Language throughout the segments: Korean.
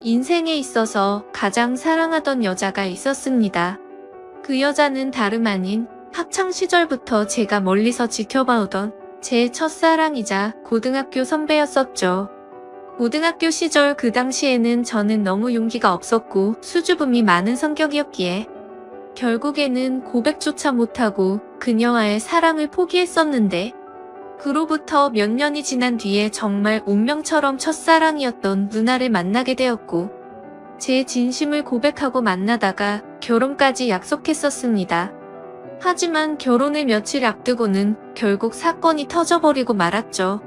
인생에 있어서 가장 사랑하던 여자가 있었습니다. 그 여자는 다름 아닌 학창시절부터 제가 멀리서 지켜봐오던 제 첫사랑이자 고등학교 선배였었죠. 고등학교 시절 그 당시에는 저는 너무 용기가 없었고 수줍음이 많은 성격이었기에 결국에는 고백조차 못하고 그녀와의 사랑을 포기했었는데, 그로부터 몇 년이 지난 뒤에 정말 운명처럼 첫사랑이었던 누나를 만나게 되었고, 제 진심을 고백하고 만나다가 결혼까지 약속했었습니다. 하지만 결혼을 며칠 앞두고는 결국 사건이 터져버리고 말았죠.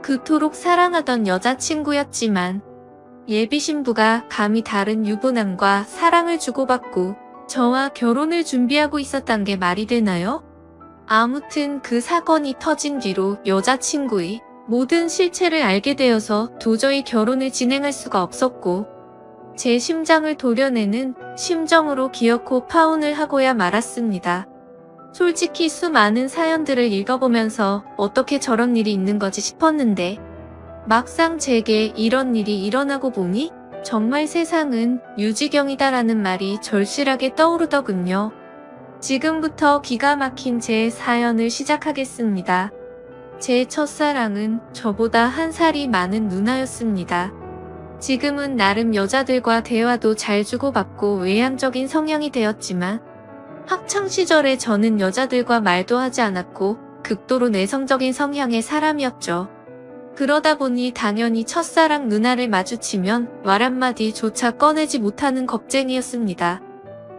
그토록 사랑하던 여자친구였지만 예비 신부가 감히 다른 유부남과 사랑을 주고받고 저와 결혼을 준비하고 있었단 게 말이 되나요? 아무튼 그 사건이 터진 뒤로 여자친구의 모든 실체를 알게 되어서 도저히 결혼을 진행할 수가 없었고, 제 심장을 도려내는 심정으로 기어코 파혼을 하고야 말았습니다. 솔직히 수많은 사연들을 읽어보면서 어떻게 저런 일이 있는 거지 싶었는데, 막상 제게 이런 일이 일어나고 보니 정말 세상은 유지경이다라는 말이 절실하게 떠오르더군요. 지금부터 기가 막힌 제 사연을 시작하겠습니다. 제 첫사랑은 저보다 한 살이 많은 누나였습니다. 지금은 나름 여자들과 대화도 잘 주고받고 외향적인 성향이 되었지만, 학창시절에 저는 여자들과 말도 하지 않았고 극도로 내성적인 성향의 사람이었죠. 그러다 보니 당연히 첫사랑 누나를 마주치면 말 한마디조차 꺼내지 못하는 겁쟁이였습니다.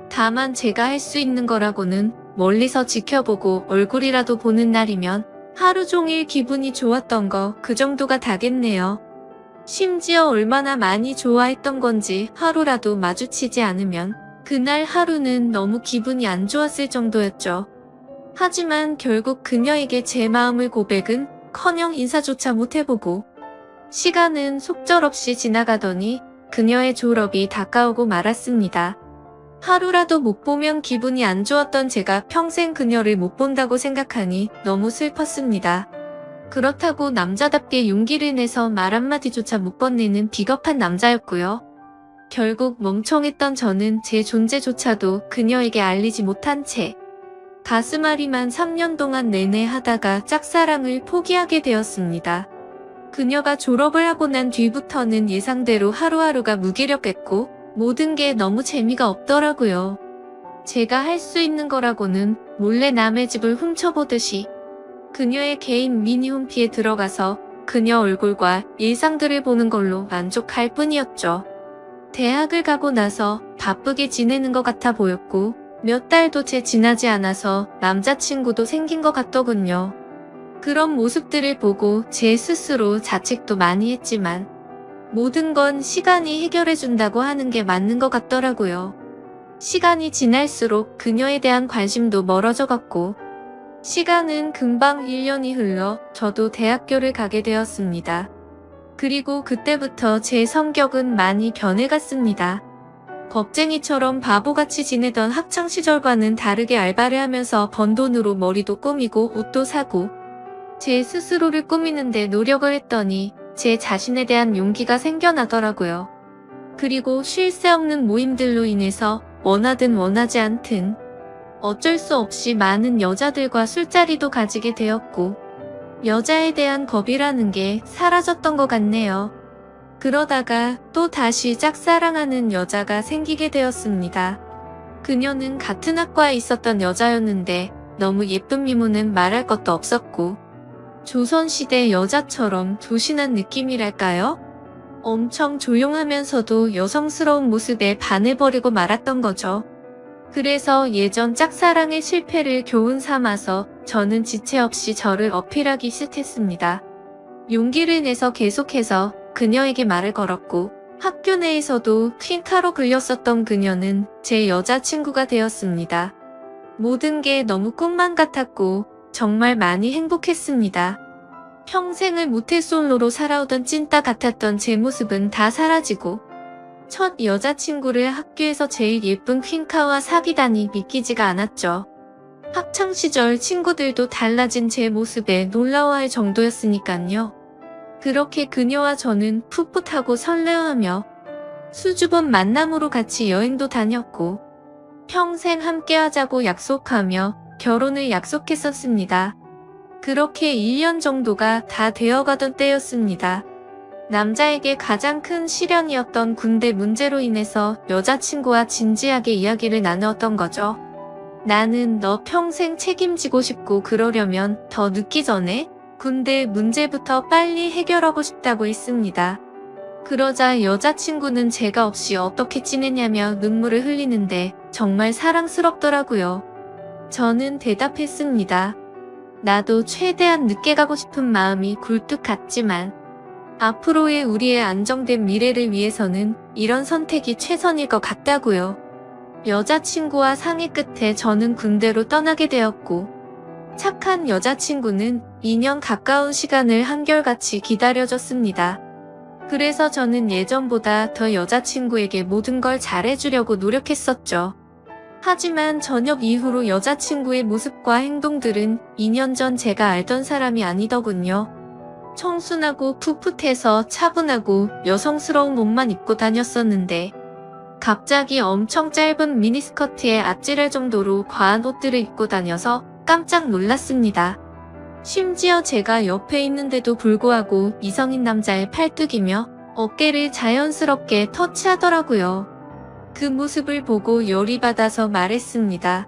다만 제가 할 수 있는 거라고는 멀리서 지켜보고 얼굴이라도 보는 날이면 하루 종일 기분이 좋았던 거 그 정도가 다겠네요. 심지어 얼마나 많이 좋아했던 건지 하루라도 마주치지 않으면 그날 하루는 너무 기분이 안 좋았을 정도였죠. 하지만 결국 그녀에게 제 마음을 고백은 커녕 인사조차 못해보고, 시간은 속절없이 지나가더니 그녀의 졸업이 다가오고 말았습니다. 하루라도 못 보면 기분이 안 좋았던 제가 평생 그녀를 못 본다고 생각하니 너무 슬펐습니다. 그렇다고 남자답게 용기를 내서 말 한마디조차 못 건네는 비겁한 남자였고요. 결국 멍청했던 저는 제 존재조차도 그녀에게 알리지 못한 채 가슴앓이만 3년 동안 내내 하다가 짝사랑을 포기하게 되었습니다. 그녀가 졸업을 하고 난 뒤부터는 예상대로 하루하루가 무기력했고 모든 게 너무 재미가 없더라고요. 제가 할 수 있는 거라고는 몰래 남의 집을 훔쳐보듯이 그녀의 개인 미니홈피에 들어가서 그녀 얼굴과 일상들을 보는 걸로 만족할 뿐이었죠. 대학을 가고 나서 바쁘게 지내는 것 같아 보였고 몇 달도 채 지나지 않아서 남자친구도 생긴 것 같더군요. 그런 모습들을 보고 제 스스로 자책도 많이 했지만 모든 건 시간이 해결해준다고 하는 게 맞는 것 같더라고요. 시간이 지날수록 그녀에 대한 관심도 멀어져 갔고, 시간은 금방 1년이 흘러 저도 대학교를 가게 되었습니다. 그리고 그때부터 제 성격은 많이 변해갔습니다. 겁쟁이처럼 바보같이 지내던 학창시절과는 다르게 알바를 하면서 번 돈으로 머리도 꾸미고 옷도 사고 제 스스로를 꾸미는데 노력을 했더니 제 자신에 대한 용기가 생겨나더라고요. 그리고 쉴 새 없는 모임들로 인해서 원하든 원하지 않든 어쩔 수 없이 많은 여자들과 술자리도 가지게 되었고 여자에 대한 겁이라는 게 사라졌던 것 같네요. 그러다가 또 다시 짝사랑하는 여자가 생기게 되었습니다. 그녀는 같은 학과에 있었던 여자였는데 너무 예쁜 미모는 말할 것도 없었고 조선시대 여자처럼 조신한 느낌이랄까요? 엄청 조용하면서도 여성스러운 모습에 반해버리고 말았던 거죠. 그래서 예전 짝사랑의 실패를 교훈 삼아서 저는 지체 없이 저를 어필하기 시작했습니다. 용기를 내서 계속해서 그녀에게 말을 걸었고 학교 내에서도 퀸카로 불렸었던 그녀는 제 여자친구가 되었습니다. 모든 게 너무 꿈만 같았고 정말 많이 행복했습니다. 평생을 모태솔로로 살아오던 찐따 같았던 제 모습은 다 사라지고 첫 여자친구를 학교에서 제일 예쁜 퀸카와 사귀다니 믿기지가 않았죠. 학창시절 친구들도 달라진 제 모습에 놀라워할 정도였으니깐요. 그렇게 그녀와 저는 풋풋하고 설레어하며 수줍은 만남으로 같이 여행도 다녔고 평생 함께하자고 약속하며 결혼을 약속했었습니다. 그렇게 1년 정도가 다 되어가던 때였습니다. 남자에게 가장 큰 시련이었던 군대 문제로 인해서 여자친구와 진지하게 이야기를 나누었던 거죠. 나는 너 평생 책임지고 싶고 그러려면 더 늦기 전에 군대 문제부터 빨리 해결하고 싶다고 했습니다. 그러자 여자친구는 제가 없이 어떻게 지내냐며 눈물을 흘리는데 정말 사랑스럽더라고요. 저는 대답했습니다. 나도 최대한 늦게 가고 싶은 마음이 굴뚝 같지만 앞으로의 우리의 안정된 미래를 위해서는 이런 선택이 최선일 것 같다고요. 여자친구와 상의 끝에 저는 군대로 떠나게 되었고 착한 여자친구는 2년 가까운 시간을 한결같이 기다려줬습니다. 그래서 저는 예전보다 더 여자친구에게 모든 걸 잘해주려고 노력했었죠. 하지만 저녁 이후로 여자친구의 모습과 행동들은 2년 전 제가 알던 사람이 아니더군요. 청순하고 풋풋해서 차분하고 여성스러운 옷만 입고 다녔었는데 갑자기 엄청 짧은 미니스커트에 아찔할 정도로 과한 옷들을 입고 다녀서 깜짝 놀랐습니다. 심지어 제가 옆에 있는데도 불구하고 이성인 남자의 팔뚝이며 어깨를 자연스럽게 터치하더라고요. 그 모습을 보고 열이 받아서 말했습니다.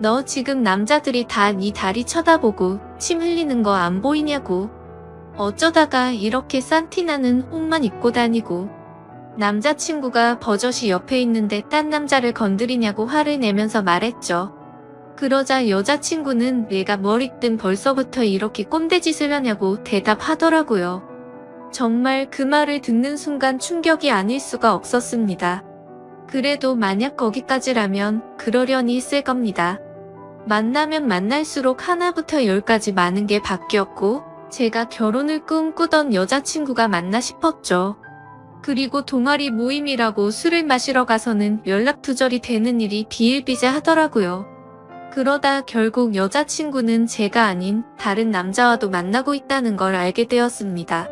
너 지금 남자들이 다 네 다리 쳐다보고 침 흘리는 거 안 보이냐고. 어쩌다가 이렇게 싼티나는 옷만 입고 다니고. 남자친구가 버젓이 옆에 있는데 딴 남자를 건드리냐고 화를 내면서 말했죠. 그러자 여자친구는 내가 뭘 입든 벌써부터 이렇게 꼰대짓을 하냐고 대답하더라고요. 정말 그 말을 듣는 순간 충격이 아닐 수가 없었습니다. 그래도 만약 거기까지라면 그러려니 했을 겁니다. 만나면 만날수록 하나부터 열까지 많은 게 바뀌었고 제가 결혼을 꿈꾸던 여자친구가 맞나 싶었죠. 그리고 동아리 모임이라고 술을 마시러 가서는 연락두절이 되는 일이 비일비재하더라고요. 그러다 결국 여자친구는 제가 아닌 다른 남자와도 만나고 있다는 걸 알게 되었습니다.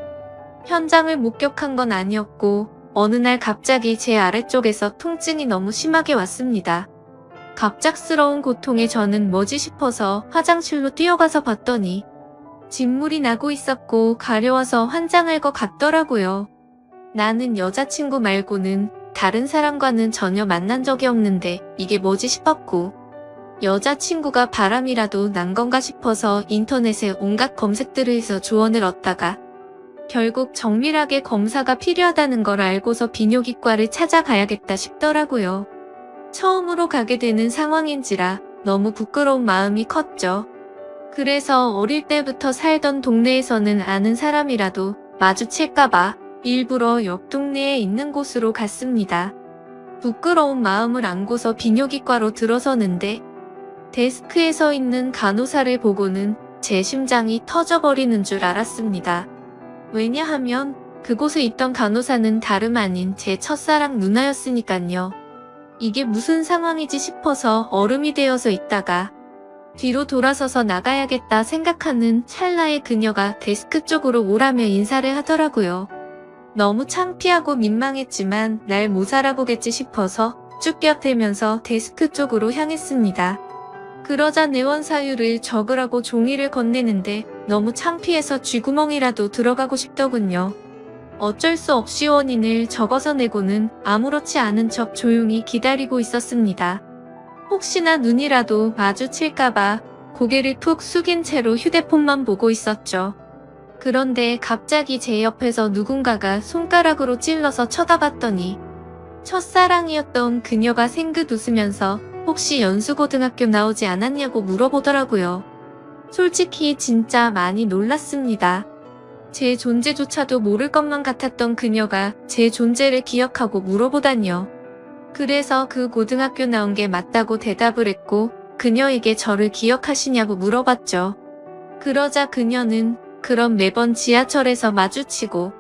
현장을 목격한 건 아니었고 어느 날 갑자기 제 아래쪽에서 통증이 너무 심하게 왔습니다. 갑작스러운 고통에 저는 뭐지 싶어서 화장실로 뛰어가서 봤더니 진물이 나고 있었고 가려워서 환장할 것 같더라고요. 나는 여자친구 말고는 다른 사람과는 전혀 만난 적이 없는데 이게 뭐지 싶었고 여자친구가 바람이라도 난 건가 싶어서 인터넷에 온갖 검색들을 해서 조언을 얻다가 결국 정밀하게 검사가 필요하다는 걸 알고서 비뇨기과를 찾아가야겠다 싶더라고요. 처음으로 가게 되는 상황인지라 너무 부끄러운 마음이 컸죠. 그래서 어릴 때부터 살던 동네에서는 아는 사람이라도 마주칠까봐 일부러 옆 동네에 있는 곳으로 갔습니다. 부끄러운 마음을 안고서 비뇨기과로 들어서는데 데스크에 서 있는 간호사를 보고는 제 심장이 터져버리는 줄 알았습니다. 왜냐하면 그곳에 있던 간호사는 다름 아닌 제 첫사랑 누나였으니깐요. 이게 무슨 상황이지 싶어서 얼음이 되어서 있다가 뒤로 돌아서서 나가야겠다 생각하는 찰나에 그녀가 데스크 쪽으로 오라며 인사를 하더라고요. 너무 창피하고 민망했지만 날 못 알아보겠지 싶어서 쭉 껴대면서 데스크 쪽으로 향했습니다. 그러자 내원 사유를 적으라고 종이를 건네는데 너무 창피해서 쥐구멍이라도 들어가고 싶더군요. 어쩔 수 없이 원인을 적어서 내고는 아무렇지 않은 척 조용히 기다리고 있었습니다. 혹시나 눈이라도 마주칠까봐 고개를 푹 숙인 채로 휴대폰만 보고 있었죠. 그런데 갑자기 제 옆에서 누군가가 손가락으로 찔러서 쳐다봤더니 첫사랑이었던 그녀가 생긋 웃으면서 혹시 연수고등학교 나오지 않았냐고 물어보더라고요. 솔직히 진짜 많이 놀랐습니다. 제 존재조차도 모를 것만 같았던 그녀가 제 존재를 기억하고 물어보다니요. 그래서 그 고등학교 나온 게 맞다고 대답을 했고 그녀에게 저를 기억하시냐고 물어봤죠. 그러자 그녀는 그럼 매번 지하철에서 마주치고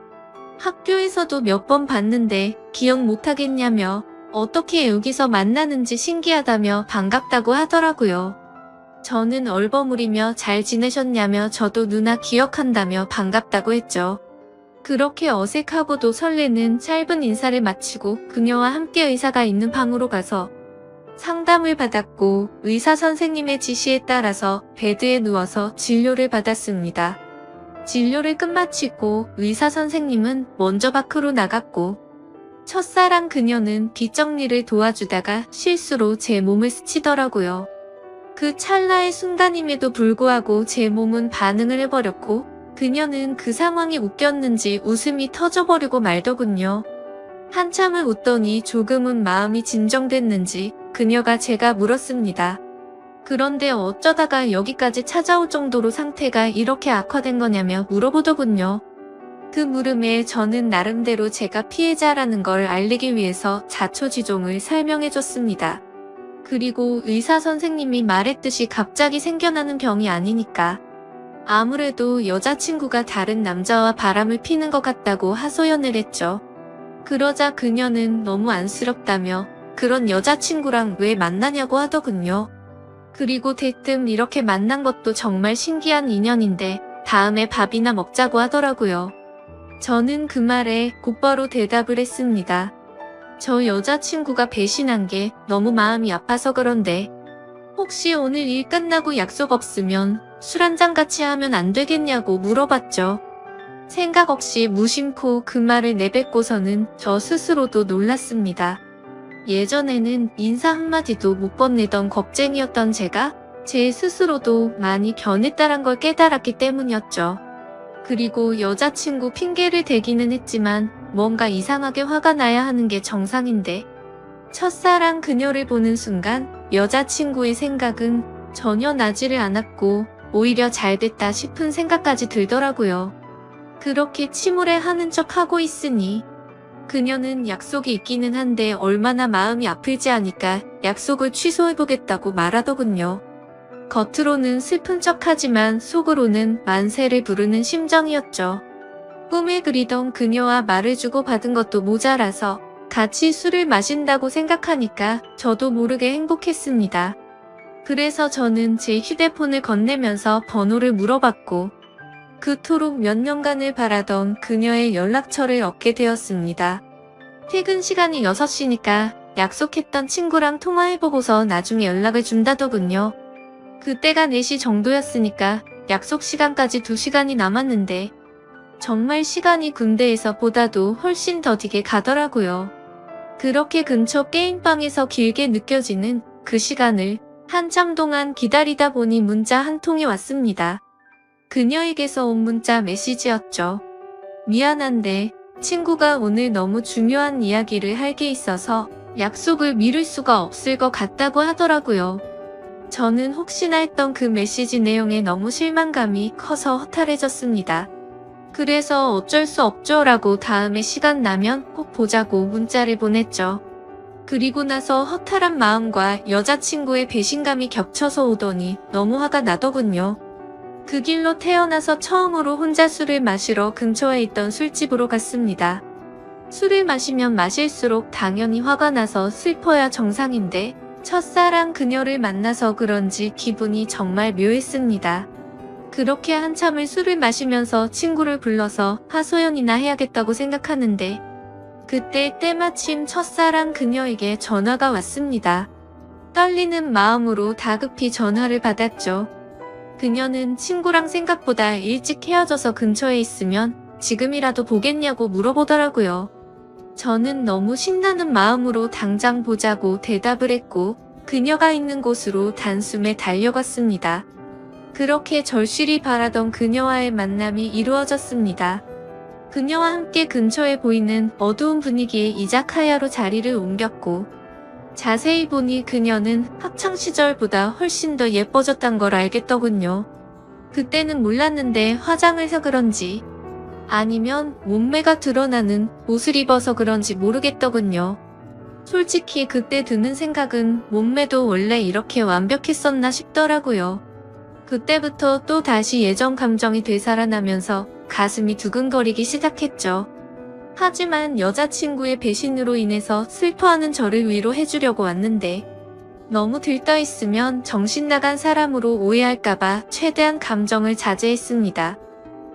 학교에서도 몇 번 봤는데 기억 못하겠냐며 어떻게 여기서 만나는지 신기하다며 반갑다고 하더라고요. 저는 얼버무리며 잘 지내셨냐며 저도 누나 기억한다며 반갑다고 했죠. 그렇게 어색하고도 설레는 짧은 인사를 마치고 그녀와 함께 의사가 있는 방으로 가서 상담을 받았고 의사 선생님의 지시에 따라서 베드에 누워서 진료를 받았습니다. 진료를 끝마치고 의사 선생님은 먼저 밖으로 나갔고 첫사랑 그녀는 뒷정리를 도와주다가 실수로 제 몸을 스치더라고요. 그 찰나의 순간임에도 불구하고 제 몸은 반응을 해버렸고 그녀는 그 상황이 웃겼는지 웃음이 터져버리고 말더군요. 한참을 웃더니 조금은 마음이 진정됐는지 그녀가 제가 물었습니다. 그런데 어쩌다가 여기까지 찾아올 정도로 상태가 이렇게 악화된 거냐며 물어보더군요. 그 물음에 저는 나름대로 제가 피해자라는 걸 알리기 위해서 자초지종을 설명해줬습니다. 그리고 의사 선생님이 말했듯이 갑자기 생겨나는 병이 아니니까 아무래도 여자친구가 다른 남자와 바람을 피는 것 같다고 하소연을 했죠. 그러자 그녀는 너무 안쓰럽다며 그런 여자친구랑 왜 만나냐고 하더군요. 그리고 대뜸 이렇게 만난 것도 정말 신기한 인연인데 다음에 밥이나 먹자고 하더라고요. 저는 그 말에 곧바로 대답을 했습니다. 저 여자친구가 배신한 게 너무 마음이 아파서 그런데 혹시 오늘 일 끝나고 약속 없으면 술 한잔 같이 하면 안 되겠냐고 물어봤죠. 생각 없이 무심코 그 말을 내뱉고서는 저 스스로도 놀랐습니다. 예전에는 인사 한마디도 못 건네던 겁쟁이였던 제가 제 스스로도 많이 변했다는 걸 깨달았기 때문이었죠. 그리고 여자친구 핑계를 대기는 했지만 뭔가 이상하게 화가 나야 하는 게 정상인데 첫사랑 그녀를 보는 순간 여자친구의 생각은 전혀 나지를 않았고 오히려 잘됐다 싶은 생각까지 들더라고요. 그렇게 침울해하는 척 하고 있으니 그녀는 약속이 있기는 한데 얼마나 마음이 아플지 아니까 약속을 취소해보겠다고 말하더군요. 겉으로는 슬픈 척하지만 속으로는 만세를 부르는 심정이었죠. 꿈에 그리던 그녀와 말을 주고받은 것도 모자라서 같이 술을 마신다고 생각하니까 저도 모르게 행복했습니다. 그래서 저는 제 휴대폰을 건네면서 번호를 물어봤고 그토록 몇 년간을 바라던 그녀의 연락처를 얻게 되었습니다. 퇴근 시간이 6시니까 약속했던 친구랑 통화해보고서 나중에 연락을 준다더군요. 그때가 4시 정도였으니까 약속 시간까지 2시간이 남았는데 정말 시간이 군대에서 보다도 훨씬 더디게 가더라고요. 그렇게 근처 게임방에서 길게 느껴지는 그 시간을 한참 동안 기다리다 보니 문자 한 통이 왔습니다. 그녀에게서 온 문자 메시지였죠. 미안한데 친구가 오늘 너무 중요한 이야기를 할 게 있어서 약속을 미룰 수가 없을 것 같다고 하더라고요. 저는 혹시나 했던 그 메시지 내용에 너무 실망감이 커서 허탈해졌습니다. 그래서 어쩔 수 없죠 라고 다음에 시간 나면 꼭 보자고 문자를 보냈죠. 그리고 나서 허탈한 마음과 여자친구의 배신감이 겹쳐서 오더니 너무 화가 나더군요. 그 길로 태어나서 처음으로 혼자 술을 마시러 근처에 있던 술집으로 갔습니다. 술을 마시면 마실수록 당연히 화가 나서 슬퍼야 정상인데 첫사랑 그녀를 만나서 그런지 기분이 정말 묘했습니다. 그렇게 한참을 술을 마시면서 친구를 불러서 하소연이나 해야겠다고 생각하는데 그때 때마침 첫사랑 그녀에게 전화가 왔습니다. 떨리는 마음으로 다급히 전화를 받았죠. 그녀는 친구랑 생각보다 일찍 헤어져서 근처에 있으면 지금이라도 보겠냐고 물어보더라고요. 저는 너무 신나는 마음으로 당장 보자고 대답을 했고 그녀가 있는 곳으로 단숨에 달려갔습니다. 그렇게 절실히 바라던 그녀와의 만남이 이루어졌습니다. 그녀와 함께 근처에 보이는 어두운 분위기의 이자카야로 자리를 옮겼고 자세히 보니 그녀는 학창시절보다 훨씬 더 예뻐졌단 걸 알겠더군요. 그때는 몰랐는데 화장을 해서 그런지 아니면 몸매가 드러나는 옷을 입어서 그런지 모르겠더군요. 솔직히 그때 드는 생각은 몸매도 원래 이렇게 완벽했었나 싶더라고요. 그때부터 또 다시 예전 감정이 되살아나면서 가슴이 두근거리기 시작했죠. 하지만 여자친구의 배신으로 인해서 슬퍼하는 저를 위로해주려고 왔는데 너무 들떠있으면 정신 나간 사람으로 오해할까봐 최대한 감정을 자제했습니다.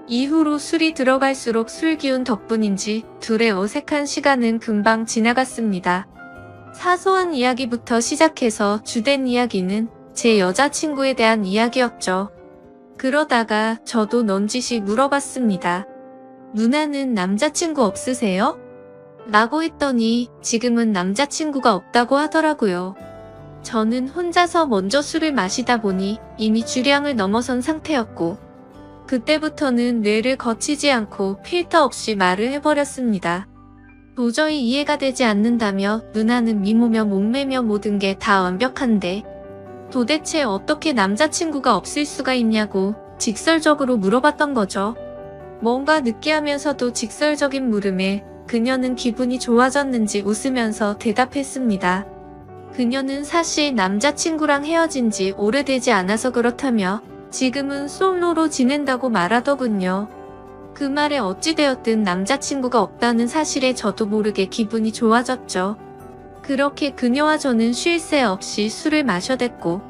이후로 술이 들어갈수록 술 기운 덕분인지 둘의 어색한 시간은 금방 지나갔습니다. 사소한 이야기부터 시작해서 주된 이야기는 제 여자친구에 대한 이야기였죠. 그러다가 저도 넌지시 물어봤습니다. 누나는 남자친구 없으세요? 라고 했더니 지금은 남자친구가 없다고 하더라고요. 저는 혼자서 먼저 술을 마시다 보니 이미 주량을 넘어선 상태였고 그때부터는 뇌를 거치지 않고 필터 없이 말을 해버렸습니다. 도저히 이해가 되지 않는다며 누나는 미모며 몸매며 모든 게 다 완벽한데 도대체 어떻게 남자친구가 없을 수가 있냐고 직설적으로 물어봤던 거죠. 뭔가 느끼하면서도 직설적인 물음에 그녀는 기분이 좋아졌는지 웃으면서 대답했습니다. 그녀는 사실 남자친구랑 헤어진 지 오래되지 않아서 그렇다며 지금은 솔로로 지낸다고 말하더군요. 그 말에 어찌되었든 남자친구가 없다는 사실에 저도 모르게 기분이 좋아졌죠. 그렇게 그녀와 저는 쉴 새 없이 술을 마셔댔고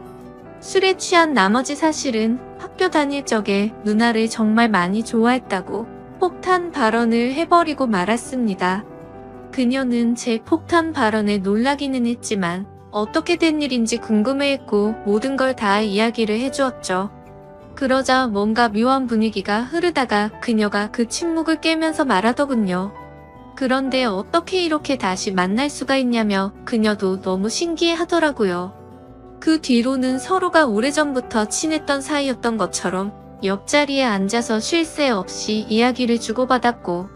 술에 취한 나머지 사실은 학교 다닐 적에 누나를 정말 많이 좋아했다고 폭탄 발언을 해버리고 말았습니다. 그녀는 제 폭탄 발언에 놀라기는 했지만 어떻게 된 일인지 궁금해했고 모든 걸 다 이야기를 해주었죠. 그러자 뭔가 묘한 분위기가 흐르다가 그녀가 그 침묵을 깨면서 말하더군요. 그런데 어떻게 이렇게 다시 만날 수가 있냐며 그녀도 너무 신기해 하더라고요. 그 뒤로는 서로가 오래전부터 친했던 사이였던 것처럼 옆자리에 앉아서 쉴 새 없이 이야기를 주고받았고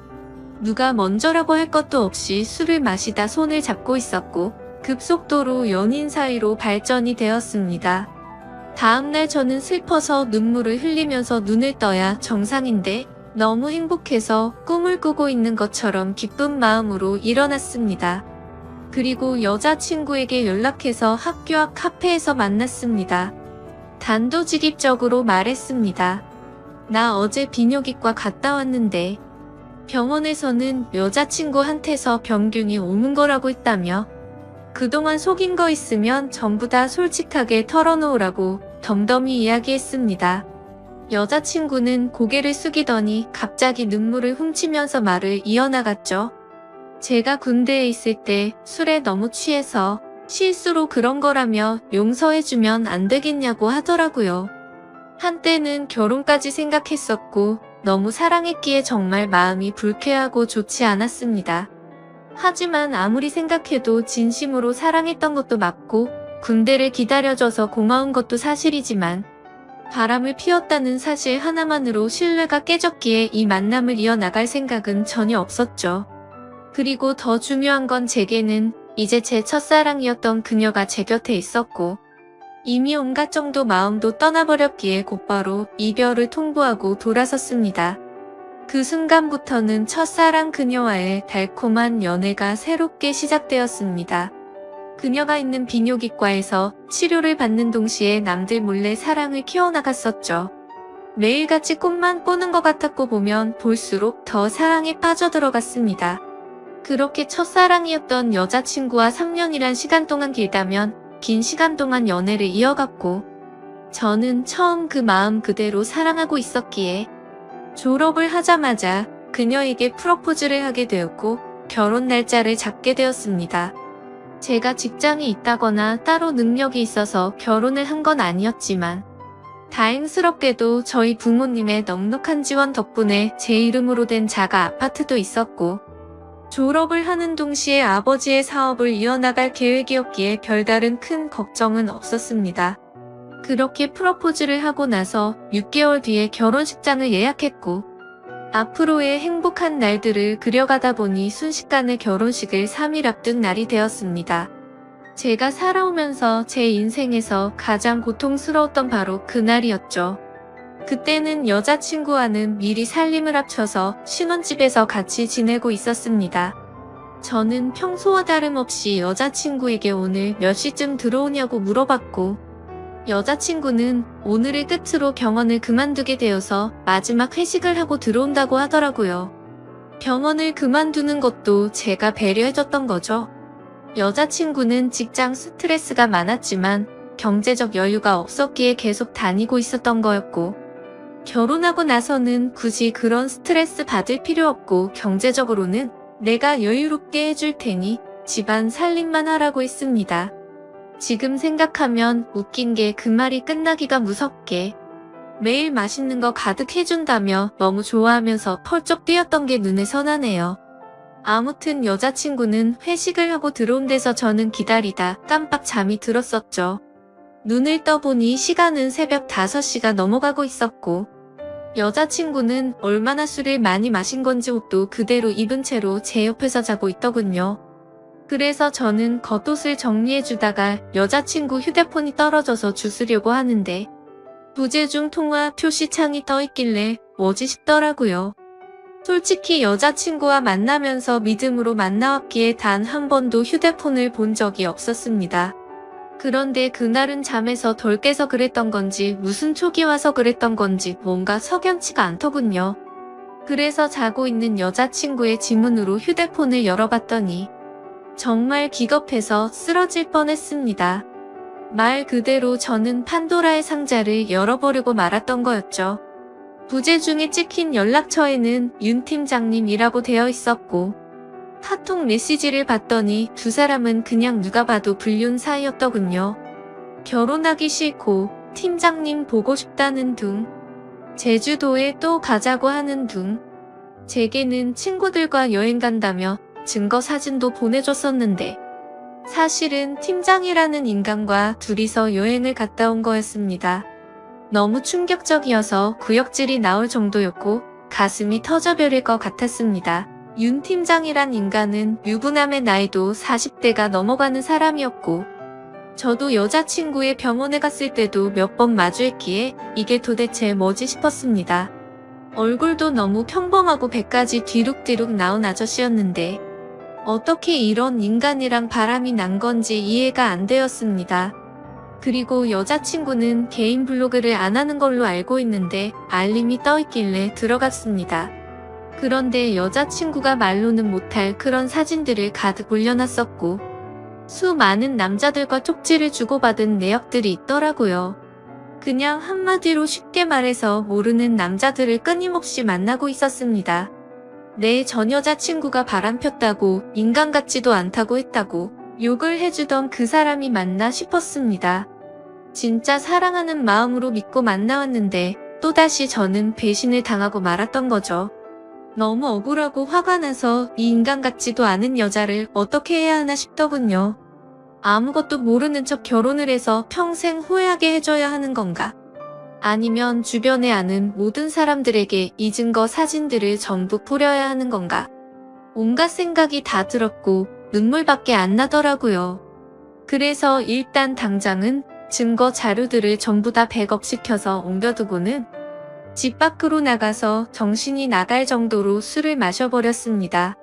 누가 먼저라고 할 것도 없이 술을 마시다 손을 잡고 있었고 급속도로 연인 사이로 발전이 되었습니다. 다음날 저는 슬퍼서 눈물을 흘리면서 눈을 떠야 정상인데 너무 행복해서 꿈을 꾸고 있는 것처럼 기쁜 마음으로 일어났습니다. 그리고 여자친구에게 연락해서 학교 앞 카페에서 만났습니다. 단도직입적으로 말했습니다. 나 어제 비뇨기과 갔다 왔는데 병원에서는 여자친구한테서 병균이 오는 거라고 했다며 그동안 속인 거 있으면 전부 다 솔직하게 털어놓으라고 덤덤히 이야기했습니다. 여자친구는 고개를 숙이더니 갑자기 눈물을 훔치면서 말을 이어나갔죠. 제가 군대에 있을 때 술에 너무 취해서 실수로 그런 거라며 용서해주면 안 되겠냐고 하더라고요. 한때는 결혼까지 생각했었고 너무 사랑했기에 정말 마음이 불쾌하고 좋지 않았습니다. 하지만 아무리 생각해도 진심으로 사랑했던 것도 맞고 군대를 기다려줘서 고마운 것도 사실이지만 바람을 피웠다는 사실 하나만으로 신뢰가 깨졌기에 이 만남을 이어나갈 생각은 전혀 없었죠. 그리고 더 중요한 건 제게는 이제 제 첫사랑이었던 그녀가 제 곁에 있었고 이미 온갖 정도 마음도 떠나버렸기에 곧바로 이별을 통보하고 돌아섰습니다. 그 순간부터는 첫사랑 그녀와의 달콤한 연애가 새롭게 시작되었습니다. 그녀가 있는 비뇨기과에서 치료를 받는 동시에 남들 몰래 사랑을 키워나갔었죠. 매일같이 꿈만 꾸는 것 같았고 보면 볼수록 더 사랑에 빠져들어갔습니다. 그렇게 첫사랑이었던 여자친구와 3년이란 시간 동안 길다면 긴 시간 동안 연애를 이어갔고 저는 처음 그 마음 그대로 사랑하고 있었기에 졸업을 하자마자 그녀에게 프로포즈를 하게 되었고 결혼 날짜를 잡게 되었습니다. 제가 직장이 있다거나 따로 능력이 있어서 결혼을 한 건 아니었지만 다행스럽게도 저희 부모님의 넉넉한 지원 덕분에 제 이름으로 된 자가 아파트도 있었고 졸업을 하는 동시에 아버지의 사업을 이어나갈 계획이었기에 별다른 큰 걱정은 없었습니다. 그렇게 프로포즈를 하고 나서 6개월 뒤에 결혼식장을 예약했고 앞으로의 행복한 날들을 그려가다 보니 순식간에 결혼식을 3일 앞둔 날이 되었습니다. 제가 살아오면서 제 인생에서 가장 고통스러웠던 바로 그날이었죠. 그때는 여자친구와는 미리 살림을 합쳐서 신혼집에서 같이 지내고 있었습니다. 저는 평소와 다름없이 여자친구에게 오늘 몇 시쯤 들어오냐고 물어봤고 여자친구는 오늘을 끝으로 병원을 그만두게 되어서 마지막 회식을 하고 들어온다고 하더라고요. 병원을 그만두는 것도 제가 배려해줬던 거죠. 여자친구는 직장 스트레스가 많았지만 경제적 여유가 없었기에 계속 다니고 있었던 거였고 결혼하고 나서는 굳이 그런 스트레스 받을 필요 없고 경제적으로는 내가 여유롭게 해줄 테니 집안 살림만 하라고 했습니다. 지금 생각하면 웃긴 게 그 말이 끝나기가 무섭게 매일 맛있는 거 가득 해준다며 너무 좋아하면서 펄쩍 뛰었던 게 눈에 선하네요. 아무튼 여자친구는 회식을 하고 들어온 데서 저는 기다리다 깜빡 잠이 들었었죠. 눈을 떠보니 시간은 새벽 5시가 넘어가고 있었고 여자친구는 얼마나 술을 많이 마신 건지 옷도 그대로 입은 채로 제 옆에서 자고 있더군요. 그래서 저는 겉옷을 정리해주다가 여자친구 휴대폰이 떨어져서 주스려고 하는데 부재중 통화 표시창이 떠있길래 뭐지 싶더라고요. 솔직히 여자친구와 만나면서 믿음으로 만나왔기에 단 한 번도 휴대폰을 본 적이 없었습니다. 그런데 그날은 잠에서 덜 깨서 그랬던 건지 무슨 촉이 와서 그랬던 건지 뭔가 석연치가 않더군요. 그래서 자고 있는 여자친구의 지문으로 휴대폰을 열어봤더니 정말 기겁해서 쓰러질 뻔했습니다. 말 그대로 저는 판도라의 상자를 열어보려고 말았던 거였죠. 부재중에 찍힌 연락처에는 윤 팀장님이라고 되어 있었고 카톡 메시지를 봤더니 두 사람은 그냥 누가 봐도 불륜 사이였더군요. 결혼하기 싫고 팀장님 보고 싶다는 둥, 제주도에 또 가자고 하는 둥, 제게는 친구들과 여행 간다며 증거 사진도 보내줬었는데 사실은 팀장이라는 인간과 둘이서 여행을 갔다 온 거였습니다. 너무 충격적이어서 구역질이 나올 정도였고 가슴이 터져버릴 것 같았습니다. 윤 팀장이란 인간은 유부남의 나이도 40대가 넘어가는 사람이었고 저도 여자친구의 병원에 갔을 때도 몇 번 마주했기에 이게 도대체 뭐지 싶었습니다. 얼굴도 너무 평범하고 배까지 뒤룩뒤룩 나온 아저씨였는데 어떻게 이런 인간이랑 바람이 난 건지 이해가 안 되었습니다. 그리고 여자친구는 개인 블로그를 안 하는 걸로 알고 있는데 알림이 떠있길래 들어갔습니다. 그런데 여자친구가 말로는 못할 그런 사진들을 가득 올려놨었고 수많은 남자들과 쪽지를 주고받은 내역들이 있더라고요. 그냥 한마디로 쉽게 말해서 모르는 남자들을 끊임없이 만나고 있었습니다. 내 전 여자친구가 바람폈다고 인간 같지도 않다고 했다고 욕을 해주던 그 사람이 맞나 싶었습니다. 진짜 사랑하는 마음으로 믿고 만나왔는데 또다시 저는 배신을 당하고 말았던 거죠. 너무 억울하고 화가 나서 이 인간 같지도 않은 여자를 어떻게 해야 하나 싶더군요. 아무것도 모르는 척 결혼을 해서 평생 후회하게 해줘야 하는 건가? 아니면 주변에 아는 모든 사람들에게 이 증거 사진들을 전부 뿌려야 하는 건가? 온갖 생각이 다 들었고 눈물밖에 안 나더라고요. 그래서 일단 당장은 증거 자료들을 전부 다 백업시켜서 옮겨두고는 집 밖으로 나가서 정신이 나갈 정도로 술을 마셔버렸습니다.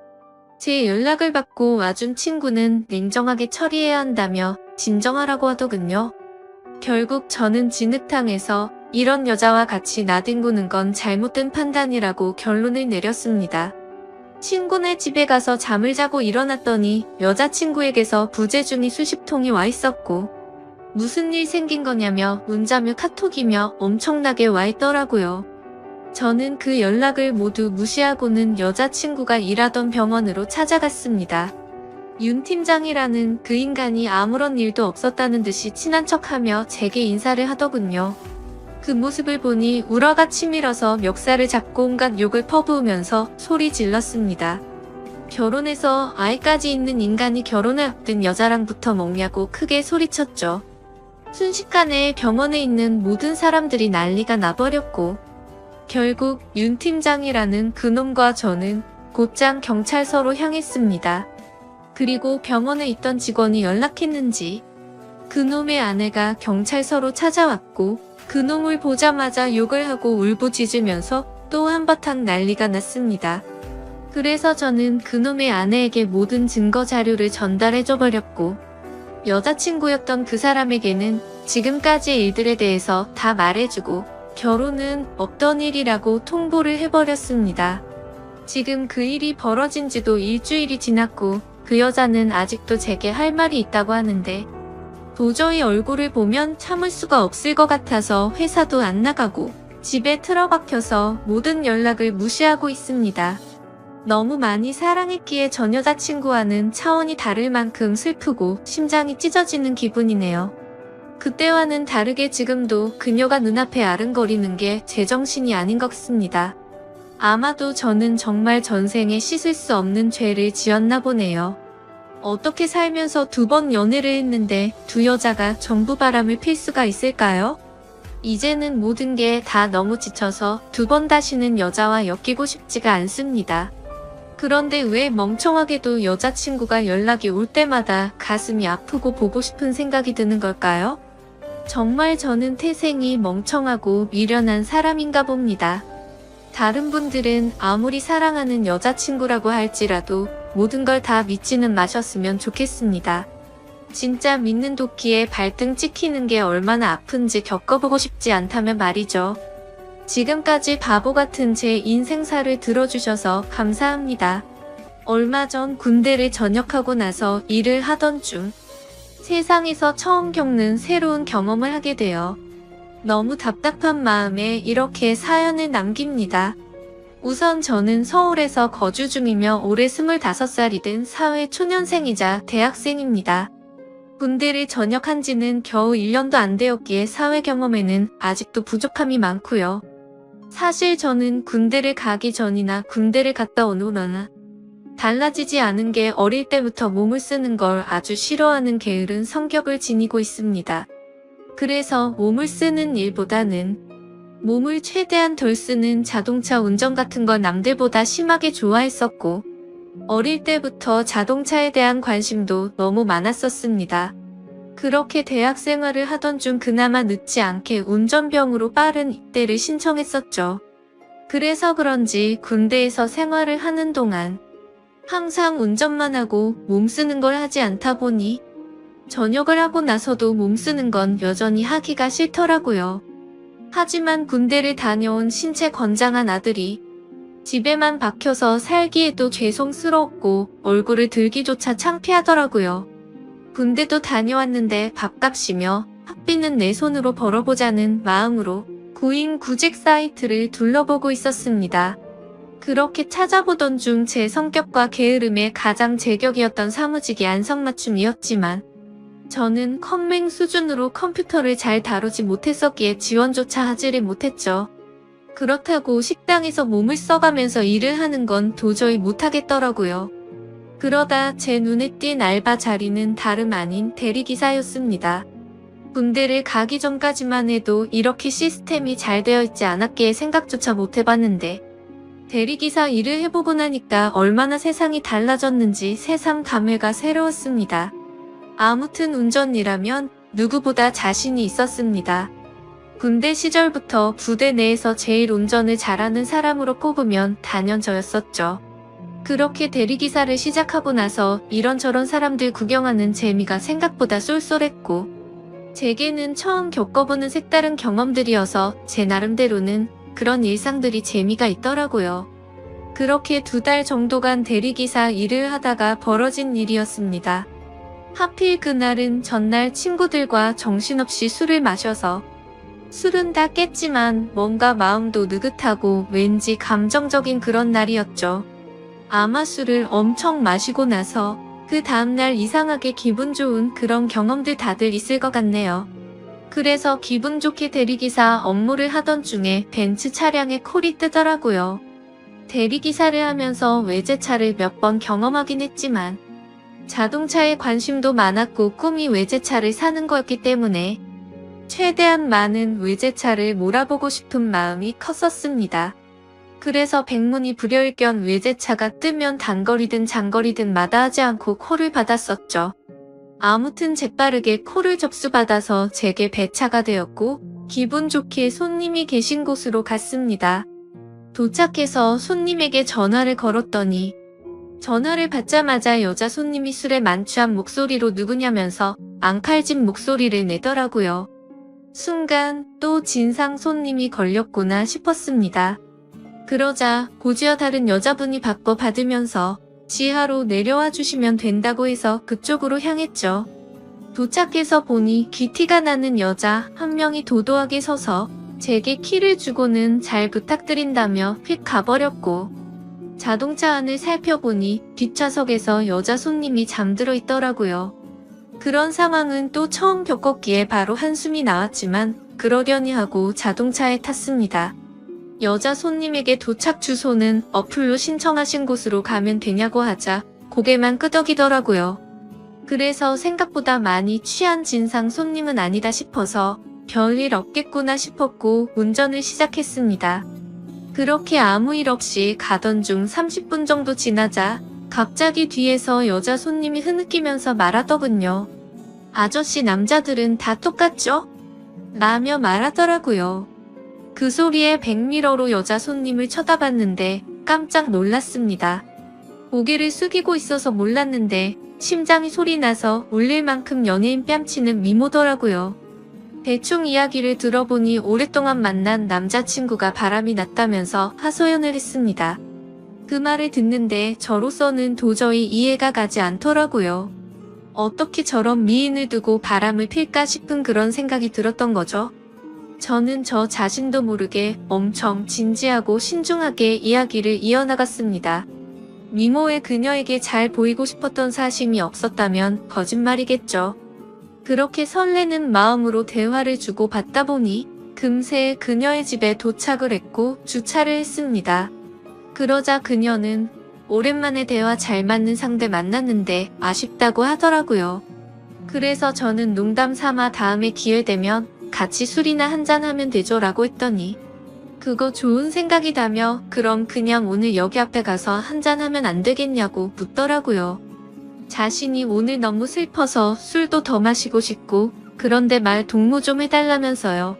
제 연락을 받고 와준 친구는 냉정하게 처리해야 한다며 진정하라고 하더군요. 결국 저는 진흙탕에서 이런 여자와 같이 나뒹구는 건 잘못된 판단이라고 결론을 내렸습니다. 친구네 집에 가서 잠을 자고 일어났더니 여자친구에게서 부재중이 수십 통이 와 있었고 무슨 일 생긴 거냐며 문자며 카톡이며 엄청나게 와 있더라고요. 저는 그 연락을 모두 무시하고는 여자친구가 일하던 병원으로 찾아갔습니다. 윤 팀장이라는 그 인간이 아무런 일도 없었다는 듯이 친한 척하며 제게 인사를 하더군요. 그 모습을 보니 우라가 치밀어서 멱살을 잡고 온갖 욕을 퍼부으면서 소리 질렀습니다. 결혼해서 아이까지 있는 인간이 결혼을 앞둔 여자랑부터 먹냐고 크게 소리쳤죠. 순식간에 병원에 있는 모든 사람들이 난리가 나버렸고 결국 윤 팀장이라는 그놈과 저는 곧장 경찰서로 향했습니다. 그리고 병원에 있던 직원이 연락했는지 그놈의 아내가 경찰서로 찾아왔고 그놈을 보자마자 욕을 하고 울부짖으면서 또 한바탕 난리가 났습니다. 그래서 저는 그놈의 아내에게 모든 증거 자료를 전달해줘버렸고 여자친구였던 그 사람에게는 지금까지의 일들에 대해서 다 말해주고 결혼은 없던 일이라고 통보를 해버렸습니다. 지금 그 일이 벌어진 지도 일주일이 지났고 그 여자는 아직도 제게 할 말이 있다고 하는데 도저히 얼굴을 보면 참을 수가 없을 것 같아서 회사도 안 나가고 집에 틀어박혀서 모든 연락을 무시하고 있습니다. 너무 많이 사랑했기에 전 여자친구와는 차원이 다를 만큼 슬프고 심장이 찢어지는 기분이네요. 그때와는 다르게 지금도 그녀가 눈앞에 아른거리는 게 제정신이 아닌 것 같습니다. 아마도 저는 정말 전생에 씻을 수 없는 죄를 지었나 보네요. 어떻게 살면서 2번 연애를 했는데 2 여자가 전부 바람을 필 수가 있을까요? 이제는 모든 게 다 너무 지쳐서 2번 다시는 여자와 엮이고 싶지가 않습니다. 그런데 왜 멍청하게도 여자친구가 연락이 올 때마다 가슴이 아프고 보고 싶은 생각이 드는 걸까요? 정말 저는 태생이 멍청하고 미련한 사람인가 봅니다. 다른 분들은 아무리 사랑하는 여자친구라고 할지라도 모든 걸 다 믿지는 마셨으면 좋겠습니다. 진짜 믿는 도끼에 발등 찍히는 게 얼마나 아픈지 겪어보고 싶지 않다면 말이죠. 지금까지 바보 같은 제 인생사를 들어주셔서 감사합니다. 얼마 전 군대를 전역하고 나서 일을 하던 중 세상에서 처음 겪는 새로운 경험을 하게 되어 너무 답답한 마음에 이렇게 사연을 남깁니다. 우선 저는 서울에서 거주 중이며 올해 25살이 된 사회 초년생이자 대학생입니다. 군대를 전역한 지는 겨우 1년도 안 되었기에 사회 경험에는 아직도 부족함이 많고요. 사실 저는 군대를 가기 전이나 군대를 갔다 온 후나 달라지지 않은 게 어릴 때부터 몸을 쓰는 걸 아주 싫어하는 게으른 성격을 지니고 있습니다. 그래서 몸을 쓰는 일보다는 몸을 최대한 덜 쓰는 자동차 운전 같은 걸 남들보다 심하게 좋아했었고 어릴 때부터 자동차에 대한 관심도 너무 많았었습니다. 그렇게 대학 생활을 하던 중 그나마 늦지 않게 운전병으로 빠른 입대를 신청했었죠. 그래서 그런지 군대에서 생활을 하는 동안 항상 운전만 하고 몸 쓰는 걸 하지 않다 보니 전역을 하고 나서도 몸 쓰는 건 여전히 하기가 싫더라고요. 하지만 군대를 다녀온 신체 건장한 아들이 집에만 박혀서 살기에도 죄송스러웠고 얼굴을 들기조차 창피하더라고요. 군대도 다녀왔는데 밥값이며 학비는 내 손으로 벌어보자는 마음으로 구인 구직 사이트를 둘러보고 있었습니다. 그렇게 찾아보던 중 제 성격과 게으름에 가장 제격이었던 사무직이 안성맞춤이었지만 저는 컴맹 수준으로 컴퓨터를 잘 다루지 못했었기에 지원조차 하지를 못했죠. 그렇다고 식당에서 몸을 써가면서 일을 하는 건 도저히 못하겠더라고요. 그러다 제 눈에 띈 알바 자리는 다름 아닌 대리기사였습니다. 군대를 가기 전까지만 해도 이렇게 시스템이 잘 되어 있지 않았기에 생각조차 못 해봤는데 대리기사 일을 해보고 나니까 얼마나 세상이 달라졌는지 새삼 감회가 새로웠습니다. 아무튼 운전이라면 누구보다 자신이 있었습니다. 군대 시절부터 부대 내에서 제일 운전을 잘하는 사람으로 꼽으면 단연 저였었죠. 그렇게 대리기사를 시작하고 나서 이런저런 사람들 구경하는 재미가 생각보다 쏠쏠했고 제게는 처음 겪어보는 색다른 경험들이어서 제 나름대로는 그런 일상들이 재미가 있더라고요. 그렇게 2달 정도간 대리기사 일을 하다가 벌어진 일이었습니다. 하필 그날은 전날 친구들과 정신없이 술을 마셔서 술은 다 깼지만 뭔가 마음도 느긋하고 왠지 감정적인 그런 날이었죠. 아마 술을 엄청 마시고 나서 그 다음날 이상하게 기분 좋은 그런 경험들 다들 있을 것 같네요. 그래서 기분 좋게 대리기사 업무를 하던 중에 벤츠 차량에 콜이 뜨더라고요. 대리기사를 하면서 외제차를 몇 번 경험하긴 했지만 자동차에 관심도 많았고 꿈이 외제차를 사는 거였기 때문에 최대한 많은 외제차를 몰아보고 싶은 마음이 컸었습니다. 그래서 백문이 불여일견 외제차가 뜨면 단거리든 장거리든 마다하지 않고 콜을 받았었죠. 아무튼 재빠르게 콜을 접수받아서 제게 배차가 되었고 기분 좋게 손님이 계신 곳으로 갔습니다. 도착해서 손님에게 전화를 걸었더니 전화를 받자마자 여자 손님이 술에 만취한 목소리로 누구냐면서 앙칼진 목소리를 내더라고요. 순간 또 진상 손님이 걸렸구나 싶었습니다. 그러자 고지어 다른 여자분이 바꿔 받으면서 지하로 내려와 주시면 된다고 해서 그쪽으로 향했죠. 도착해서 보니 귀티가 나는 여자 한 명이 도도하게 서서 제게 키를 주고는 잘 부탁드린다며 휙 가버렸고, 자동차 안을 살펴보니 뒷좌석에서 여자 손님이 잠들어 있더라고요. 그런 상황은 또 처음 겪었기에 바로 한숨이 나왔지만 그러려니 하고 자동차에 탔습니다. 여자 손님에게 도착 주소는 어플로 신청하신 곳으로 가면 되냐고 하자 고개만 끄덕이더라고요. 그래서 생각보다 많이 취한 진상 손님은 아니다 싶어서 별일 없겠구나 싶었고 운전을 시작했습니다. 그렇게 아무 일 없이 가던 중 30분 정도 지나자 갑자기 뒤에서 여자 손님이 흐느끼면서 말하더군요. 아저씨 남자들은 다 똑같죠? 라며 말하더라고요. 그 소리에 백미러로 여자 손님을 쳐다봤는데 깜짝 놀랐습니다. 고개를 숙이고 있어서 몰랐는데 심장이 소리나서 울릴 만큼 연예인 뺨치는 미모더라고요. 대충 이야기를 들어보니 오랫동안 만난 남자친구가 바람이 났다면서 하소연을 했습니다. 그 말을 듣는데 저로서는 도저히 이해가 가지 않더라고요. 어떻게 저런 미인을 두고 바람을 필까 싶은 그런 생각이 들었던 거죠. 저는 저 자신도 모르게 엄청 진지하고 신중하게 이야기를 이어나갔습니다. 미모의 그녀에게 잘 보이고 싶었던 사심이 없었다면 거짓말이겠죠. 그렇게 설레는 마음으로 대화를 주고받다 보니 금세 그녀의 집에 도착을 했고 주차를 했습니다. 그러자 그녀는 오랜만에 대화 잘 맞는 상대 만났는데 아쉽다고 하더라고요. 그래서 저는 농담 삼아 다음에 기회 되면 같이 술이나 한잔하면 되죠 라고 했더니 그거 좋은 생각이다며 그럼 그냥 오늘 여기 앞에 가서 한잔하면 안 되겠냐고 묻더라고요. 자신이 오늘 너무 슬퍼서 술도 더 마시고 싶고 그런데 말 동무 좀 해달라면서요.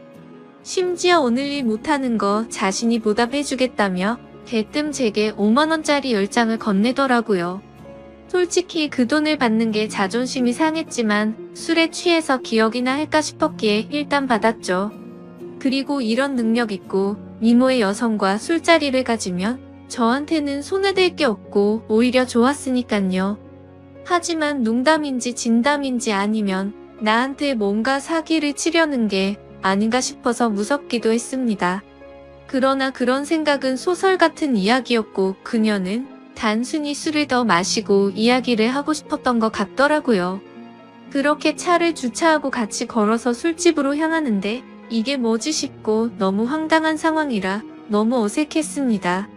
심지어 오늘 일 못하는 거 자신이 보답해주겠다며 대뜸 제게 5만원짜리 10장을 건네더라고요. 솔직히 그 돈을 받는 게 자존심이 상했지만 술에 취해서 기억이나 할까 싶었기에 일단 받았죠. 그리고 이런 능력 있고 미모의 여성과 술자리를 가지면 저한테는 손해될 게 없고 오히려 좋았으니깐요. 하지만 농담인지 진담인지 아니면 나한테 뭔가 사기를 치려는 게 아닌가 싶어서 무섭기도 했습니다. 그러나 그런 생각은 소설 같은 이야기였고 그녀는 단순히 술을 더 마시고 이야기를 하고 싶었던 것 같더라고요. 그렇게 차를 주차하고 같이 걸어서 술집으로 향하는데 이게 뭐지 싶고 너무 황당한 상황이라 너무 어색했습니다.